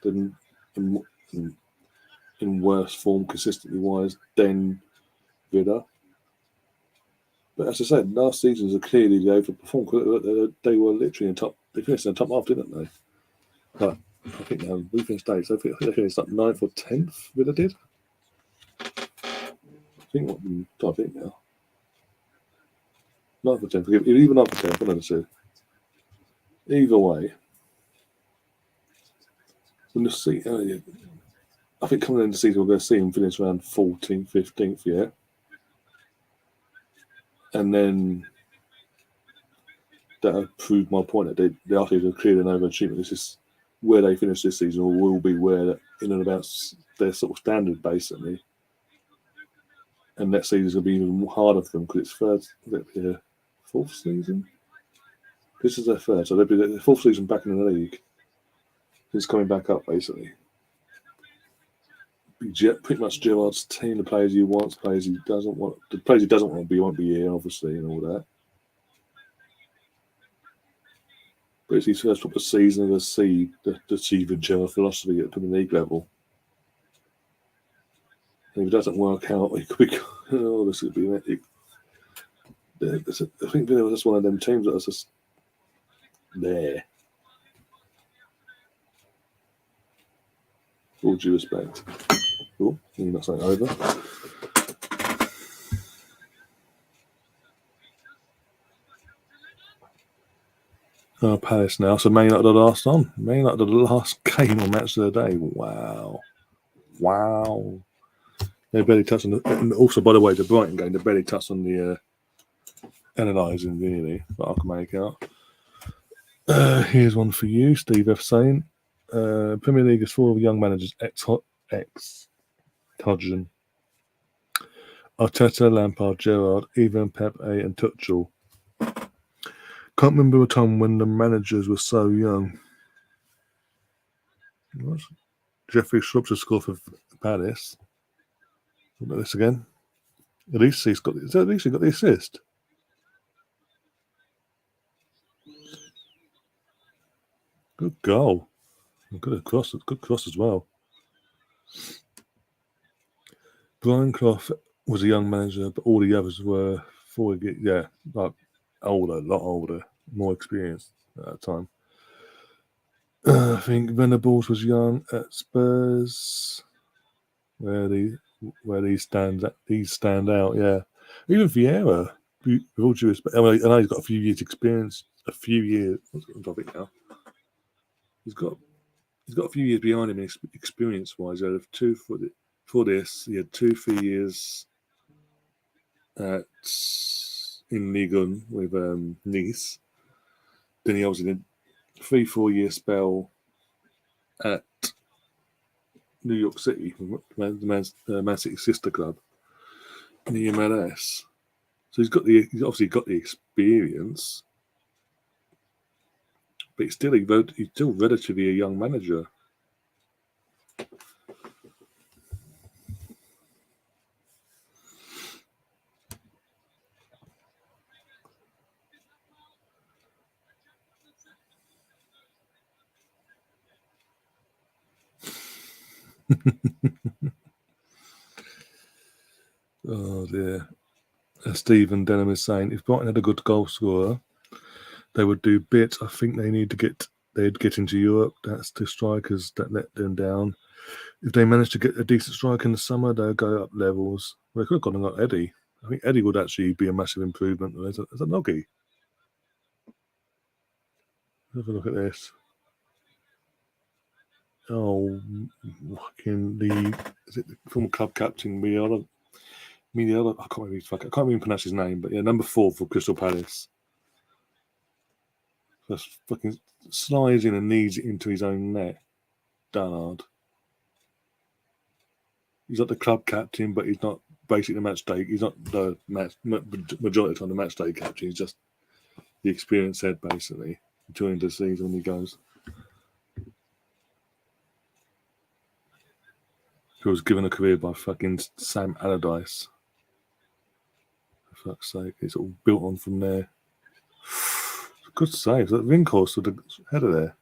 than in worse form consistently wise than Villa. But as I said, last seasons are clearly they overperformed. They were literally in top. They finished in the top half, didn't they? But I think we finished 8th. I think they finished like 9th or 10th. Villa did. I think now. 9th or 10th. Even 9th or 10th. One of the two. Either way, when you see, I think coming into the season we're going to see them finish around 14th, 15th, yeah. And then that proved my point that they are going to create an overachievement. This is where they finish this season, or will be where in and about their sort of standard, basically. And next season is going to be even harder for them because it's their 4th season. This is their 3rd, so they'll be their 4th season back in the league. It's coming back up, basically. Pretty much Gerrard's team, the players he wants, players he doesn't want. The players he doesn't want won't be here, obviously, and all that. But it's his first proper season of the achieving Gerrard philosophy at the Premier League level. And if it doesn't work out, it could be. This could be. I think Villa was just one of them teams that was just there. All due respect. Oh, you're not saying over. Palace now. So Man United are the last on. Man United are the last game or match of the day. Wow. They barely touched on and also, by the way, the Brighton game, they barely touched on the analysing, really, that I can make out. Here's one for you, Steve F. saying. Premier League is full of young managers, ex-Hodgson, Arteta, Lampard, Gerrard, even Pepe and Tuchel. Can't remember a time when the managers were so young. What? Jeffrey Schlupp scored for Palace. Look at this again. At least he got the assist. Good goal. Good cross as well. Brian Clough was a young manager, but all the others were a lot older, more experienced at that time. I think Venables was young at Spurs, where these stand out. Yeah, even Vieira, with all due respect, I know he's got a few years experience. What's on topic now? He's got a few years behind him experience-wise. Out of 2 for this, he had 2-3 years in Ligue 1 with Nice. Then he obviously 3-4 year spell at New York City, the Man City sister club in the MLS. So he's obviously got the experience, but he's still relatively a young manager. Oh dear. Stephen Denham is saying, if Brighton had a good goal scorer, they would do bits. I think they'd get into Europe. That's the strikers that let them down. If they manage to get a decent striker in the summer, they'll go up levels. They could have gone and got Eddie. I think Eddie would actually be a massive improvement as a Noggy. Have a look at this. Oh, fucking is it the former club captain Miola? I can't even pronounce his name, but yeah, number 4 for Crystal Palace. Just fucking slides in and knees it into his own net. Darnard. He's not the club captain, but he's not basically the match day. He's not the majority of the time the match day captain. He's just the experienced head, basically, during the season when he goes. He was given a career by fucking Sam Allardyce. For fuck's sake, it's all built on from there. Good save. That Rinkhorst with the header there.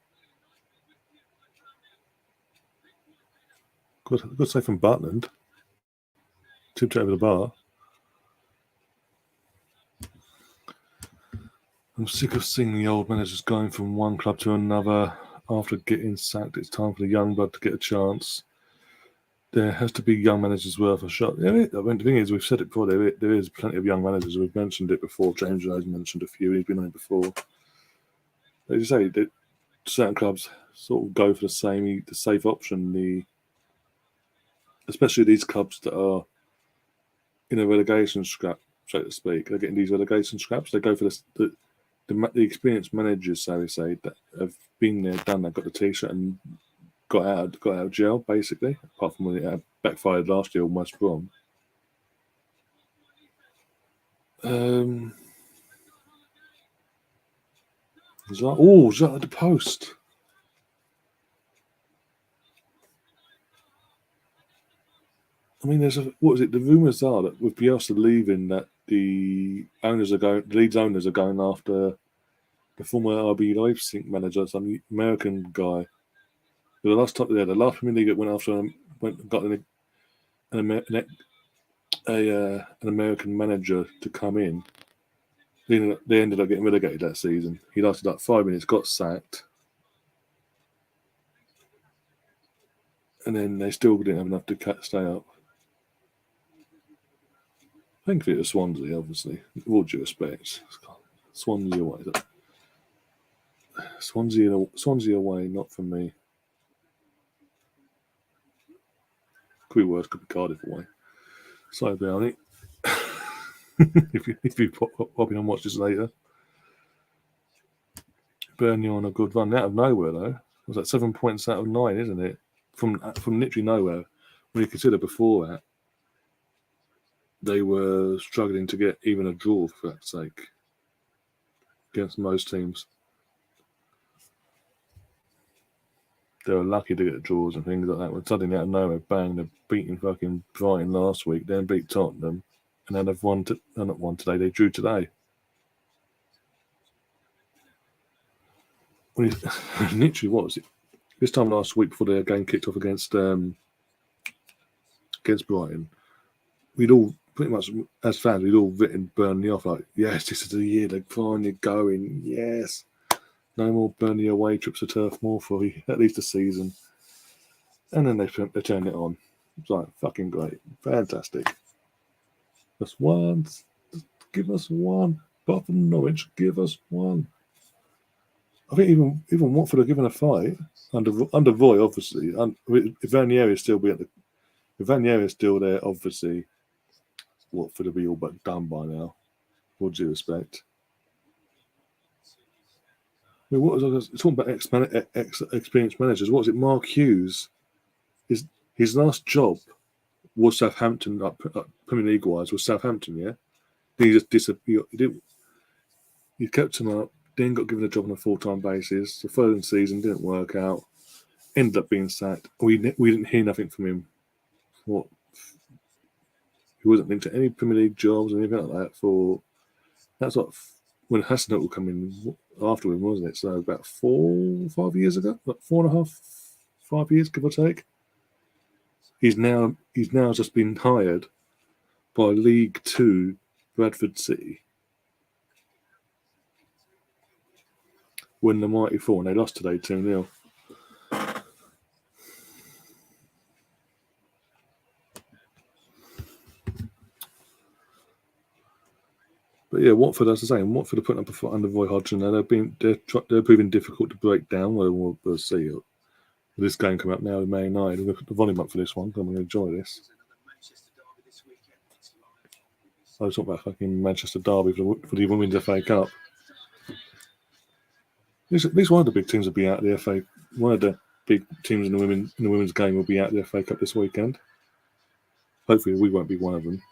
Good save from Butland. Tipped it over the bar. I'm sick of seeing the old managers going from one club to another after getting sacked. It's time for the young blood to get a chance. There has to be young managers worth a shot. Yeah, I mean, the thing is, we've said it before, there is plenty of young managers. We've mentioned it before. James Rose mentioned a few. He's been on it before. As you say, certain clubs sort of go for the safe option, especially these clubs that are in a relegation scrap, so to speak. They're getting these relegation scraps. They go for the experienced managers, so we say, that have been there, done that, got the t-shirt and got out of jail, basically. Apart from when it backfired last year on West Brom. Zaha at the post. I mean, the rumours are that with Bielsa leaving, that the Leeds owners are going after the former RB Leipzig manager, some American guy. But the last Premier League went after him, got an American manager to come in. They ended up getting relegated that season. He lasted like 5 minutes, got sacked, and then they still didn't have enough to stay up. Thankfully, it was Swansea, obviously. With all due respect, Swansea away. Swansea away, not for me. Could be worse. Could be Cardiff away. Sorry about it. if you pop in and watch this later. Burnley on a good run out of nowhere though. It was like 7 points out of 9, isn't it? From literally nowhere. When you consider before that, they were struggling to get even a draw, for that sake, against most teams. They were lucky to get draws and things like that. When suddenly out of nowhere, bang, they're beating fucking Brighton last week, then beat Tottenham, and then they've not won today, they drew today. Literally, what was it? This time last week, before the game kicked off against Brighton, we'd all pretty much, as fans, we'd all written Burnley off like, yes, this is the year they're finally going. Yes, no more Burnley away trips to Turf Moor for at least a season. And then they turned it on. It's like fucking great, fantastic. Just once, give us one. Apart from Norwich, give us one. I think even Watford are given a fight under Roy, obviously. If Vanieri is still there, obviously Watford will be all but done by now. With due respect. I mean, what was I talking about? Experienced managers. What was it? Mark Hughes. His last job was Southampton, Premier League wise, was Southampton. Yeah, then he just disappeared. He kept him up. Then got given a job on a full-time basis. The following season didn't work out. Ended up being sacked. We didn't hear nothing from him. What? He wasn't linked to any Premier League jobs or anything like that. That's what when Hassanat will come in after him, wasn't it? So about 5 years ago, like 4.5, 5 years, give or take. He's now just been hired by League Two Bradford City. When the mighty fall, and they lost today 2-0. But yeah, Watford, as I say, Watford are putting up a foot under Roy Hodgson. They're proving difficult to break down. We'll see. This game coming up now with Man United. We'll put the volume up for this one. I'm going to enjoy this. I was talking about fucking Manchester Derby for the Women's FA Cup. At least one of the big teams will be out of the FA. One of the big teams in the women's game will be out of the FA Cup this weekend. Hopefully, we won't be one of them.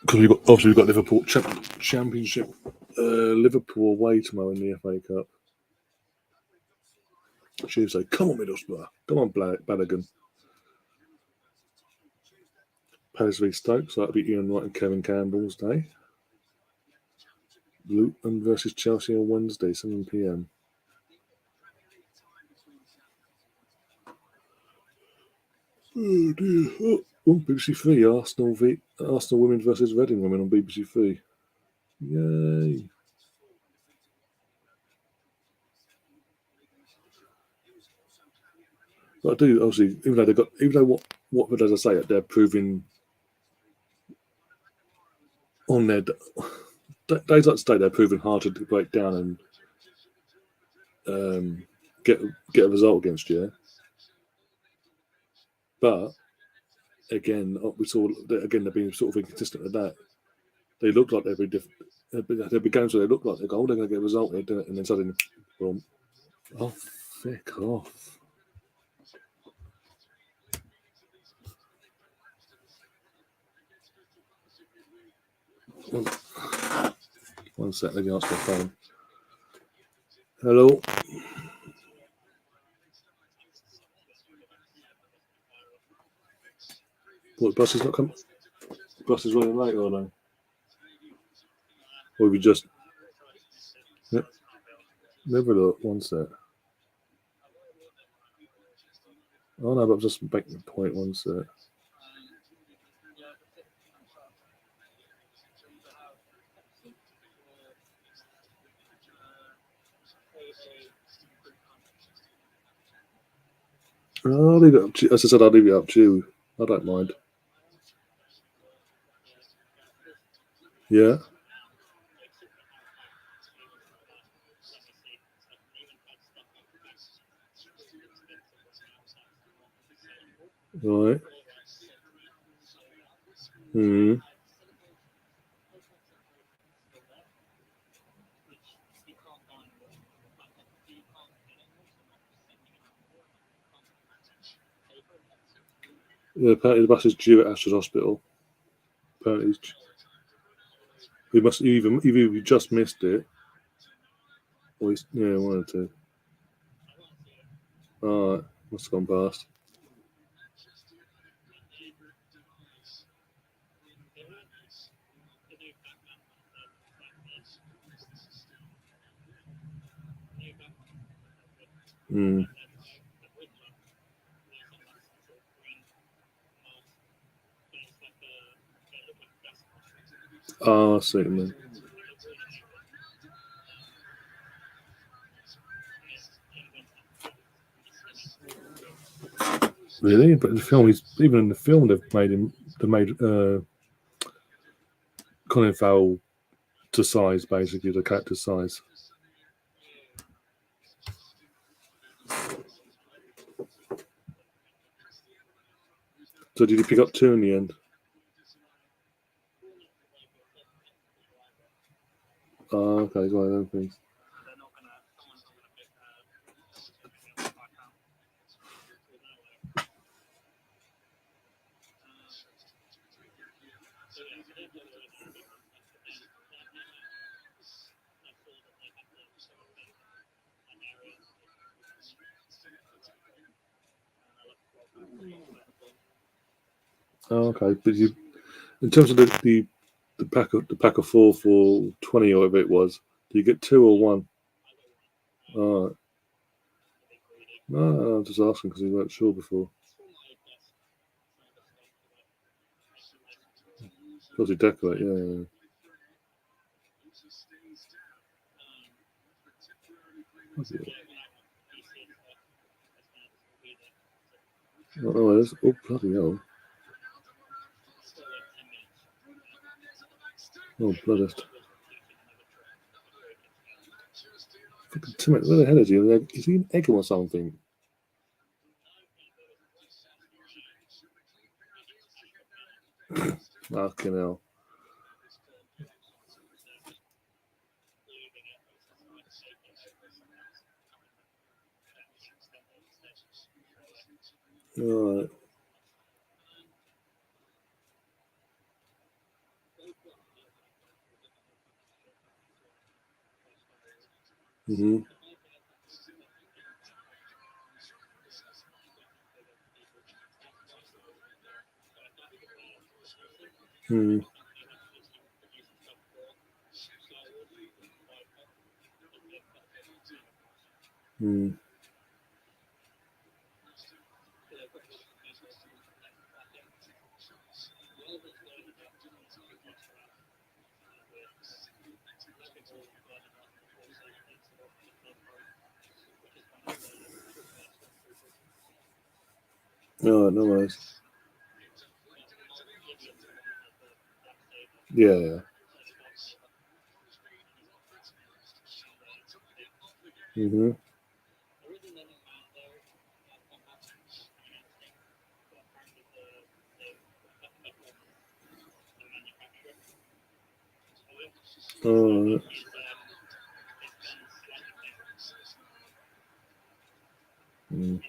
Because we've got Liverpool Championship, Liverpool away tomorrow in the FA Cup. Tuesday, come on Middlesbrough, come on Balogun. Palace v Stoke, so that'll be Ian Wright and Kevin Campbell's day. Luton versus Chelsea on Wednesday, 7 p.m. Oh dear. On BBC Three, Arsenal women versus Reading women on BBC Three. Yay! But I do obviously, even though what as I say, they're proving on their days like today, they're proving hard to break down and get a result against you. But again, we saw they're being sort of inconsistent with that. They look like they'll be different. There'll be games where they look like they're going to get a result, and then suddenly, boom. Oh, fuck off. One sec, let me answer my phone. Hello. What, bus is not coming? Bus is running late, or no? Or we just... Never look, one sec. Oh no, but I'm just making a point, one sec. I'll leave it up to you. As I said, I'll leave it up to you. I don't mind. Yeah. Right. Hmm. Yeah, apparently the bus is due at Ashford Hospital. Apparently, either we just missed it, or one or two. Alright, must have gone past. Hmm. I see what you mean. Really? But in the film, they made Colin Farrell to size, basically, the character size. So did you pick up 2 in the end? Oh, okay, go on then, please. Oh, okay, but you, in terms of the pack of 4 for 20 or whatever it was, do you get 2 or 1? Oh, no, I'm just asking because we weren't sure before. Obviously decorate, yeah. Oh, that's, oh, bloody hell. Oh, bloody. Fucking Timmy, where the hell is he? Is he an Egham or something? Fucking hell. Alright. Mm-hmm. Mm. Mm. Alright, no worries. Yeah. Mm-hmm. Alright. Mm.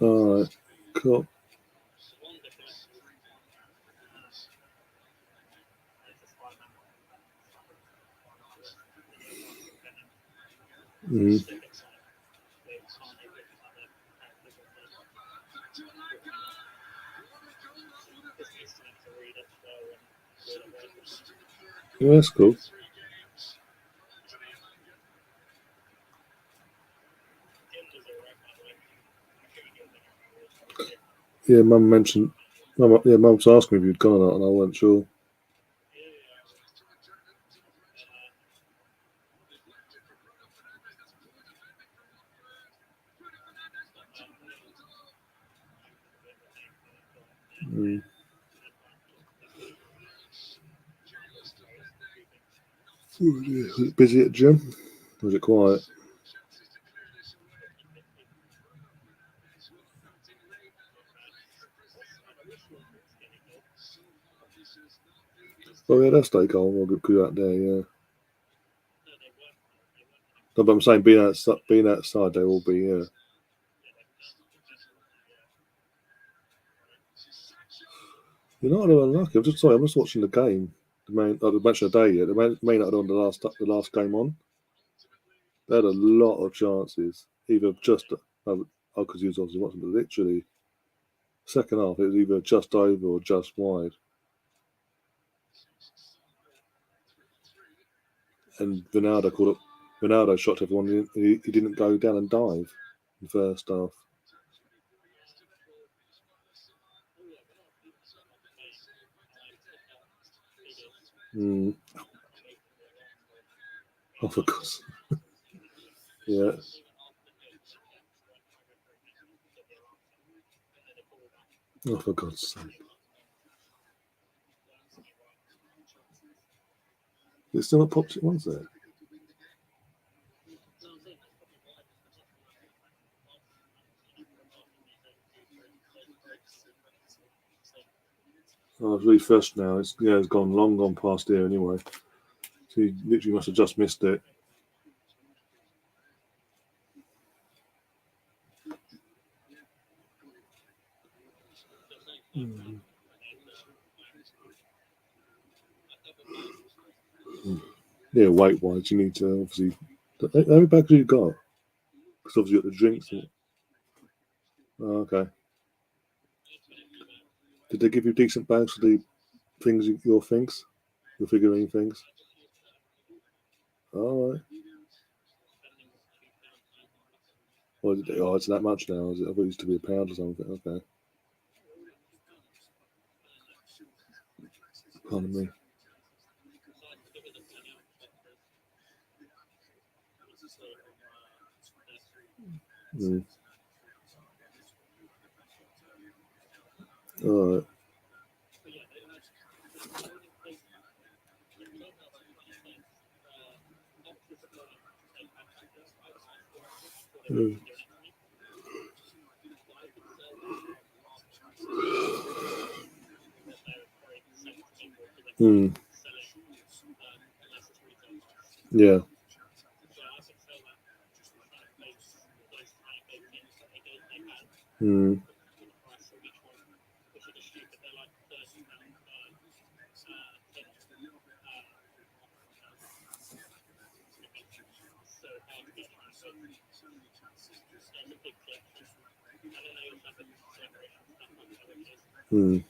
Alright, cool. Mm. Yeah, that's cool. Yeah, Mum mentioned. Mum was asking me if you'd gone or not, and I wasn't sure. Mm. Was it busy at the gym? Or was it quiet? Oh yeah, that's stay calm. We'll go out there, yeah. No, but I'm saying being outside, they will be, yeah. You're not unlucky. I'm just watching the game. The match of the day. Yeah, the main not on the last game on. They had a lot of chances. Either just because he was obviously watching, but literally second half it was either just over or just wide. And Ronaldo shot everyone. He didn't go down and dive in the first half. Mm. Oh, for God's yeah. Oh, for God's sake. It's still not popped it once there. Oh, I've refreshed now. It's gone past here anyway. So you literally must have just missed it. Yeah, weight-wise, you need to obviously. How many bags have you got? Because obviously you got the drinks. Oh, okay. Did they give you decent bags for the things, your figurine things? All right. Oh, it's that much now. Is it? I thought it used to be a pound or something. Okay. Pardon me. Mm. All right. Mm. Mm. Yeah. Mm. Mm.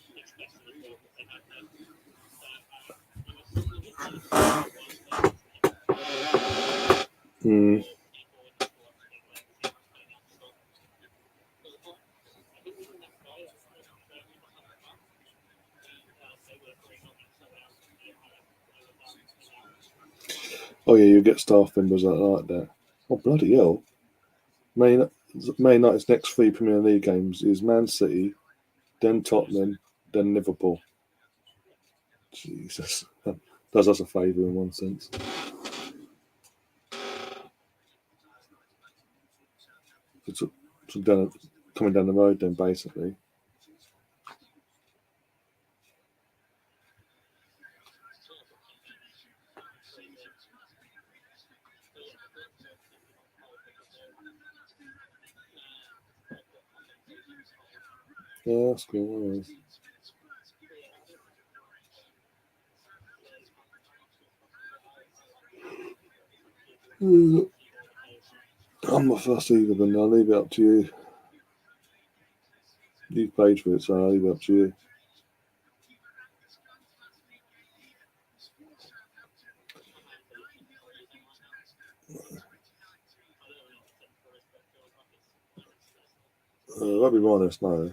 Mm. Oh yeah, you get staff members like that. Oh bloody hell! Man United's next three Premier League games is Man City, then Tottenham, then Liverpool. Jesus, does us a favour in one sense. It's coming down the road then, basically. Yeah, that's cool. I'm not fussed either, but I'll leave it up to you. You've paid for it, so I'll leave it up to you. I'll be honest, no.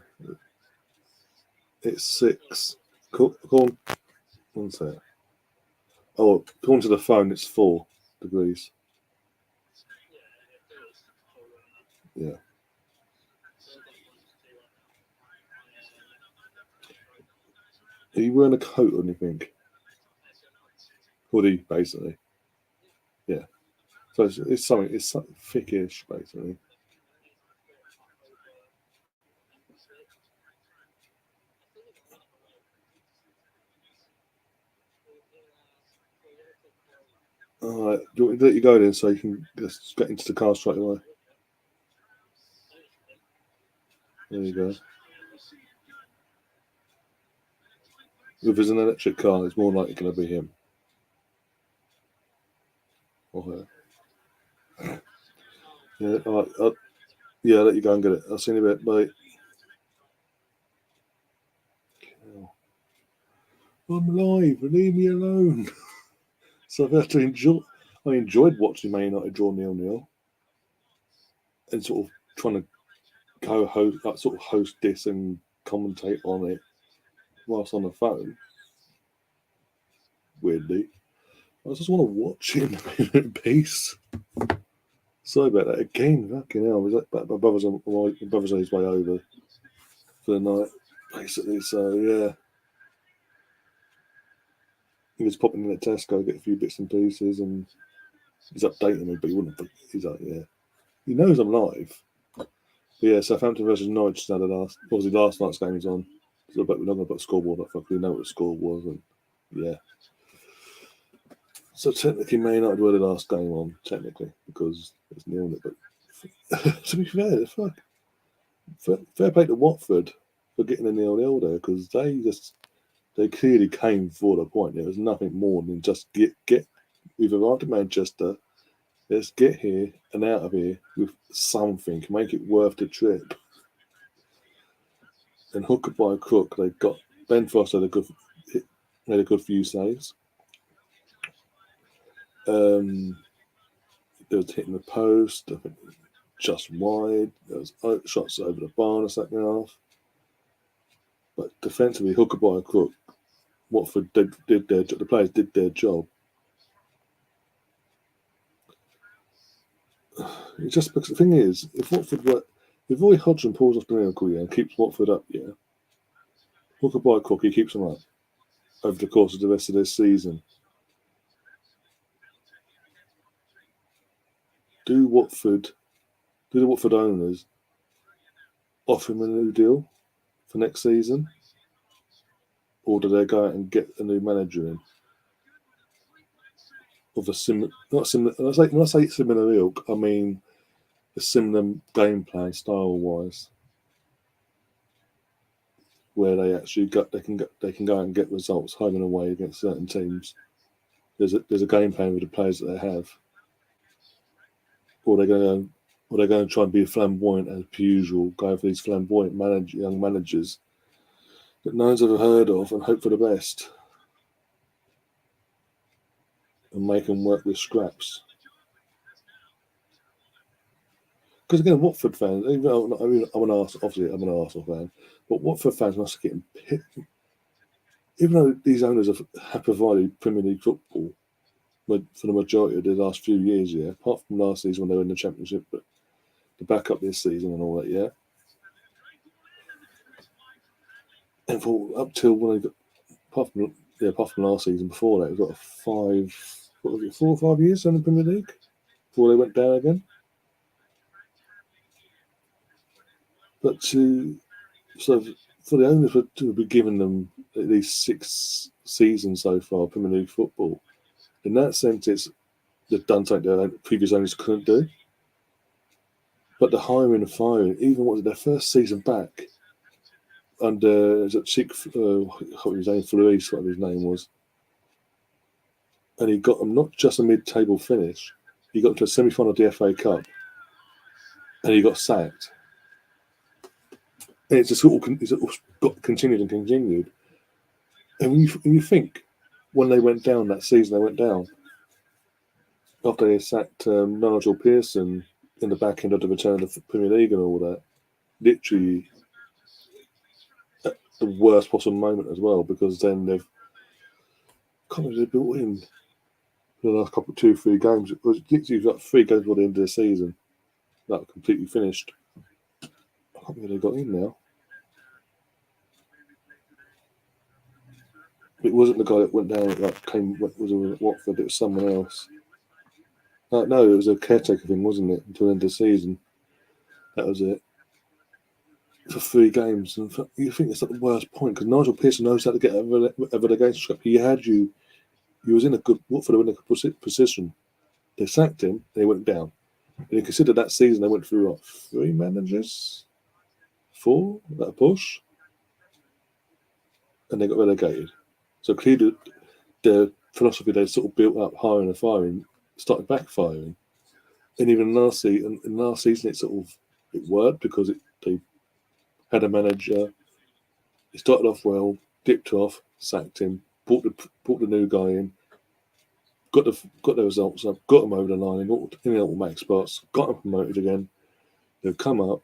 It's 6. According, one sec. Oh, according to the phone, it's 4 degrees. Yeah. Are you wearing a coat or anything? Hoodie, basically. Yeah. So it's something. It's something thickish, basically. All right. Do you want me to let you go then, so you can just get into the car straight away? There you go. If it's an electric car, it's more likely going to be him. Or her. Yeah. All right. Yeah. I'll let you go and get it. I'll see you in a bit. Bye. I'm live. Leave me alone. So I've had to enjoy. I enjoyed watching Man United draw 0-0 and sort of trying to co-host, like sort of host this and commentate on it whilst on the phone. Weirdly, I just want to watch it in peace. Sorry about that again. Fucking hell, my brother's on his way over for the night, basically. So yeah, he was popping in at Tesco, get a few bits and pieces, and he's updating me, but he wouldn't. He's like, yeah, he knows I'm live. But yeah, Southampton versus Norwich now. Obviously last night's game is on. So we're not going to put a scoreboard up. We know what the score was, and yeah. So technically, Man United were the last game on, technically, because it's nil. But to be fair, fair play to Watford for getting a 0-0 there, because they clearly came for the point. There was nothing more than just get. We've arrived at Manchester. Let's get here and out of here with something, make it worth the trip. And hook it by crook, they got Ben Foster made a good few saves. They was hitting the post, I think just wide. There was shots over the bar in the second half. But defensively, hooker by crook, Watford did their job. The players did their job. It's just because the thing is, if Roy Hodgson pulls off the miracle, and keeps Watford up, hooker by crook, he keeps them up over the course of the rest of this season. Do the Watford owners offer him a new deal for next season, or do they go out and get a new manager in of a not similar? When I say similar ilk, I mean a similar game plan style wise, where they actually they can go out and get results home and away against certain teams. There's a game plan with the players that they have, or they're going to try and be flamboyant as per usual, going for these flamboyant young managers that no one's ever heard of and hope for the best and make them work with scraps. Because again, Watford fans, I'm an Arsenal fan, but Watford fans must be getting picked. Even though these owners have provided Premier League football for the majority of the last few years, apart from last season when they were in the Championship, but the backup this season and all that, and for up till when they got, apart from last season, before that, we've got 4 or 5 years in the Premier League before they went down again. But for the owners to be giving them at least 6 seasons so far, Premier League football, in that sense, they've done something that previous owners couldn't do. But the hiring and firing, even what was their first season back under Chick, his name, Fluis, whatever his name was, and he got them not just a mid-table finish, he got to a semi-final of the FA Cup, and he got sacked. And it's just got continued and continued. And when you think, when they went down that season, they went down after they sacked Nigel Pearson in the back end of the return of the Premier League and all that. Literally the worst possible moment as well, because then they've built in for the last 2-3 games. It was literally like 3 games before the end of the season that were completely finished. I can't believe they got in now. It wasn't the guy that went down was at Watford, it was someone else. No, it was a caretaker thing, wasn't it? Until the end of the season. That was it. For 3 games. And you think it's at the worst point, because Nigel Pearson knows how to get a relegation scrap. He was in a good, Watford were in a good position. They sacked him, they went down. And you consider that season they went through 3 managers? 4? That a push? And they got relegated. So clearly the philosophy they sort of built up, hiring and firing, started backfiring. And even last season it worked, because they had a manager. He started off well, dipped off, sacked him, brought the new guy in, got the results up, got them over the line in automatic spots, got them promoted again. They've come up,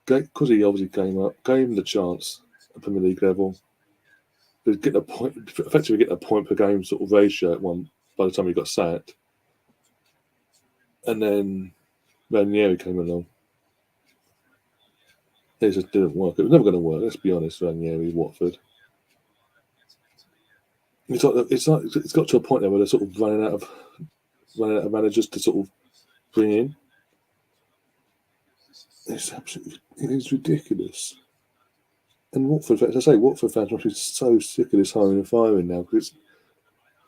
because he obviously came up, gave him the chance at Premier League level. They effectively get a point per game sort of ratio at one by the time he got sacked. And then Ranieri came along. It just didn't work. It was never going to work. Let's be honest, Ranieri, Watford. It's got to a point there where they're sort of running out of managers to sort of bring in. It's ridiculous. And Watford fans, I say, Watford fans must be so sick of this hiring and firing now, because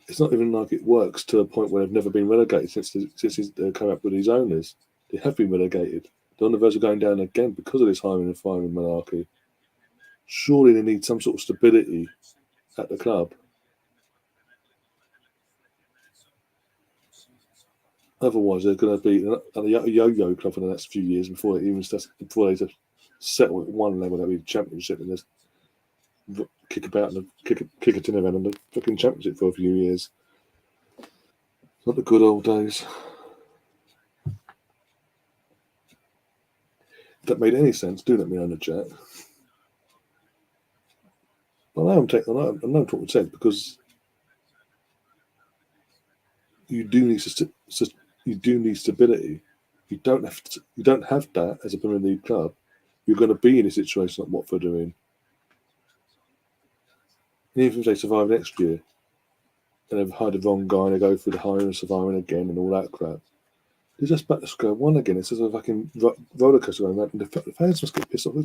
it's not even like it works to a point where they've never been relegated since they came up with these owners. They have been relegated. They're on the verge of going down again because of this hiring and firing malarkey. Surely they need some sort of stability at the club. Otherwise, they're going to be a yo-yo club for the next few years before they settle at one level, that'll be the Championship, and just kick about and kick a tin around in the fucking Championship for a few years. Not the good old days. If that made any sense, do let me know in the chat. But I know I'm talking sense, because you do need stability. You don't have that as a Premier League club. You're going to be in a situation like Watford are in. And even if they survive next year, and they've hired the wrong guy, and they go through the hiring and surviving again and all that crap, they're just back to square one again. It's just a fucking roller coaster going around, and the fans must get pissed off.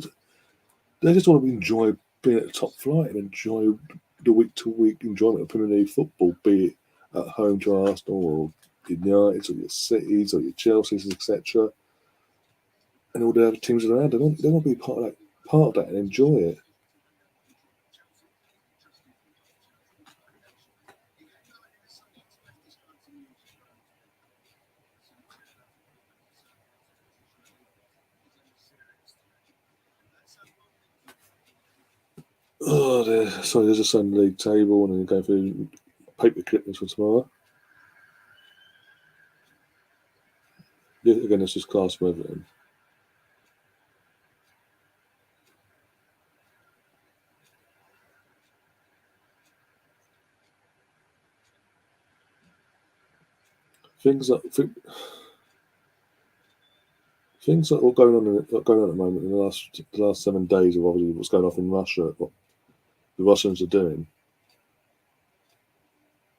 They just want to enjoy being at the top flight and enjoy the week-to-week enjoyment of Premier League football, be it at home to Arsenal or United or your Cities or your Chelseas, etc. And all the other teams around. They want to be part of that and enjoy it. Sorry, there's a Sunday League table, and then go through paper clippings for tomorrow. Yeah, again, it's just class for everything. Things that are going on at the moment in the last 7 days of obviously what's going on in Russia, what the Russians are doing.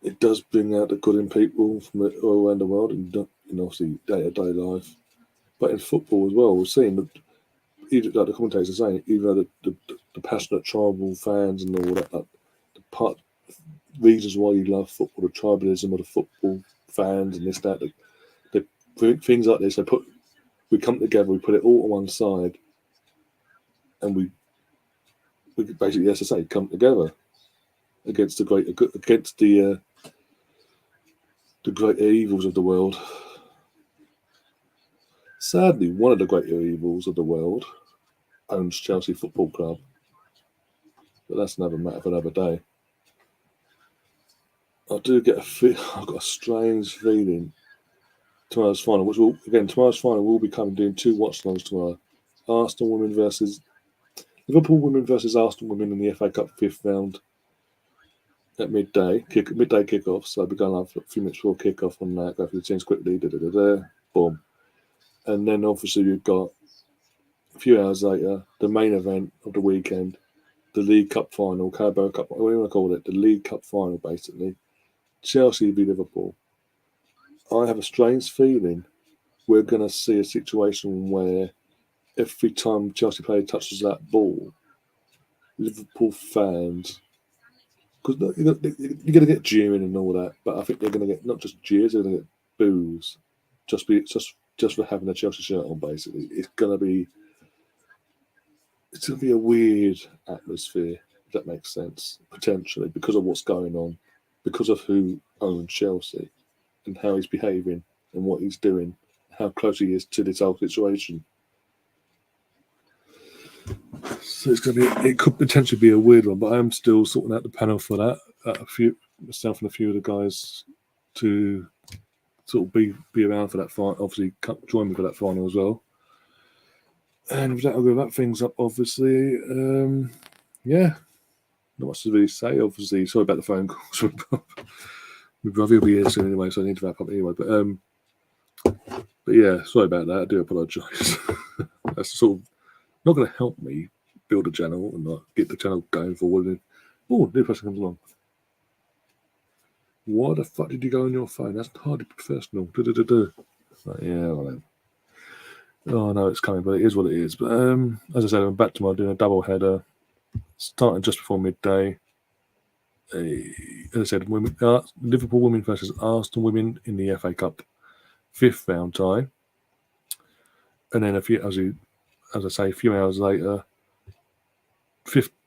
It does bring out the good in people from all around the world, and obviously day-to-day life. But in football as well, we're seeing that, even like the commentators are saying, even though the passionate tribal fans and all that, like the reasons why you love football, the tribalism of the football fans and this, that, things like this, we come together, we put it all on one side, and we basically, as I say, come together against the great evils of the world. Sadly, one of the greater evils of the world owns Chelsea Football Club, but that's another matter for another day. I do get I've got a strange feeling tomorrow's final, tomorrow's final will be doing 2 watch-alongs tomorrow. Liverpool women versus Arsenal women in the FA Cup 5th round at midday kickoff. So I'll be going on for a few minutes before kickoff on that, go through the teams quickly, boom. And then obviously we've got a few hours later, the main event of the weekend, the League Cup final, Carabao Cup, what do you want to call it? The League Cup final, basically. Chelsea v Liverpool. I have a strange feeling we're going to see a situation where every time Chelsea player touches that ball, Liverpool fans, because you're going to get jeering and all that, but I think they're going to get not just jeers, they're going to get boos, just for having a Chelsea shirt on. Basically, it's going to be a weird atmosphere, if that makes sense, potentially, because of what's going on, because of who owns Chelsea and how he's behaving and what he's doing, how close he is to this whole situation. So it could potentially be a weird one, but I am still sorting out the panel for that. Myself and a few of the guys to sort of be around for that final, obviously join me for that final as well. And with that, I'll go wrap things up, obviously. Yeah, not much to really say, obviously. Sorry about the phone calls. My brother will be here soon anyway, so I need to wrap up anyway. But yeah, sorry about that. I do apologise. That's sort of not going to help me build a channel and not get the channel going forward. Oh, new person comes along. Why the fuck did you go on your phone? That's hardly professional. Like, yeah, well then. Oh, no, it's coming, but it is what it is. But as I said, I'm back tomorrow doing a double header, starting just before midday. As I said, Liverpool women versus Arsenal women in the FA Cup 5th round tie. And then a few hours later,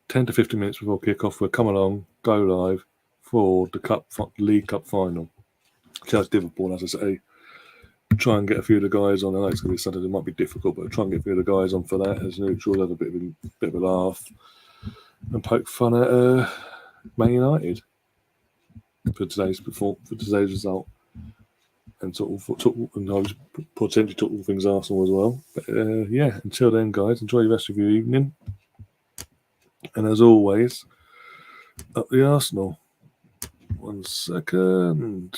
10 to 15 minutes before kickoff, we'll come along, go live for the League Cup final. Chelsea Liverpool, as I say, try and get a few of the guys on. I know it's going to be something that might be difficult, but try and get a few of the guys on for that as neutral, have a bit of a laugh, and poke fun at Man United for today's result, and potentially talk all things Arsenal as well. But until then, guys, enjoy the rest of your evening, and as always, up the Arsenal. 1 second.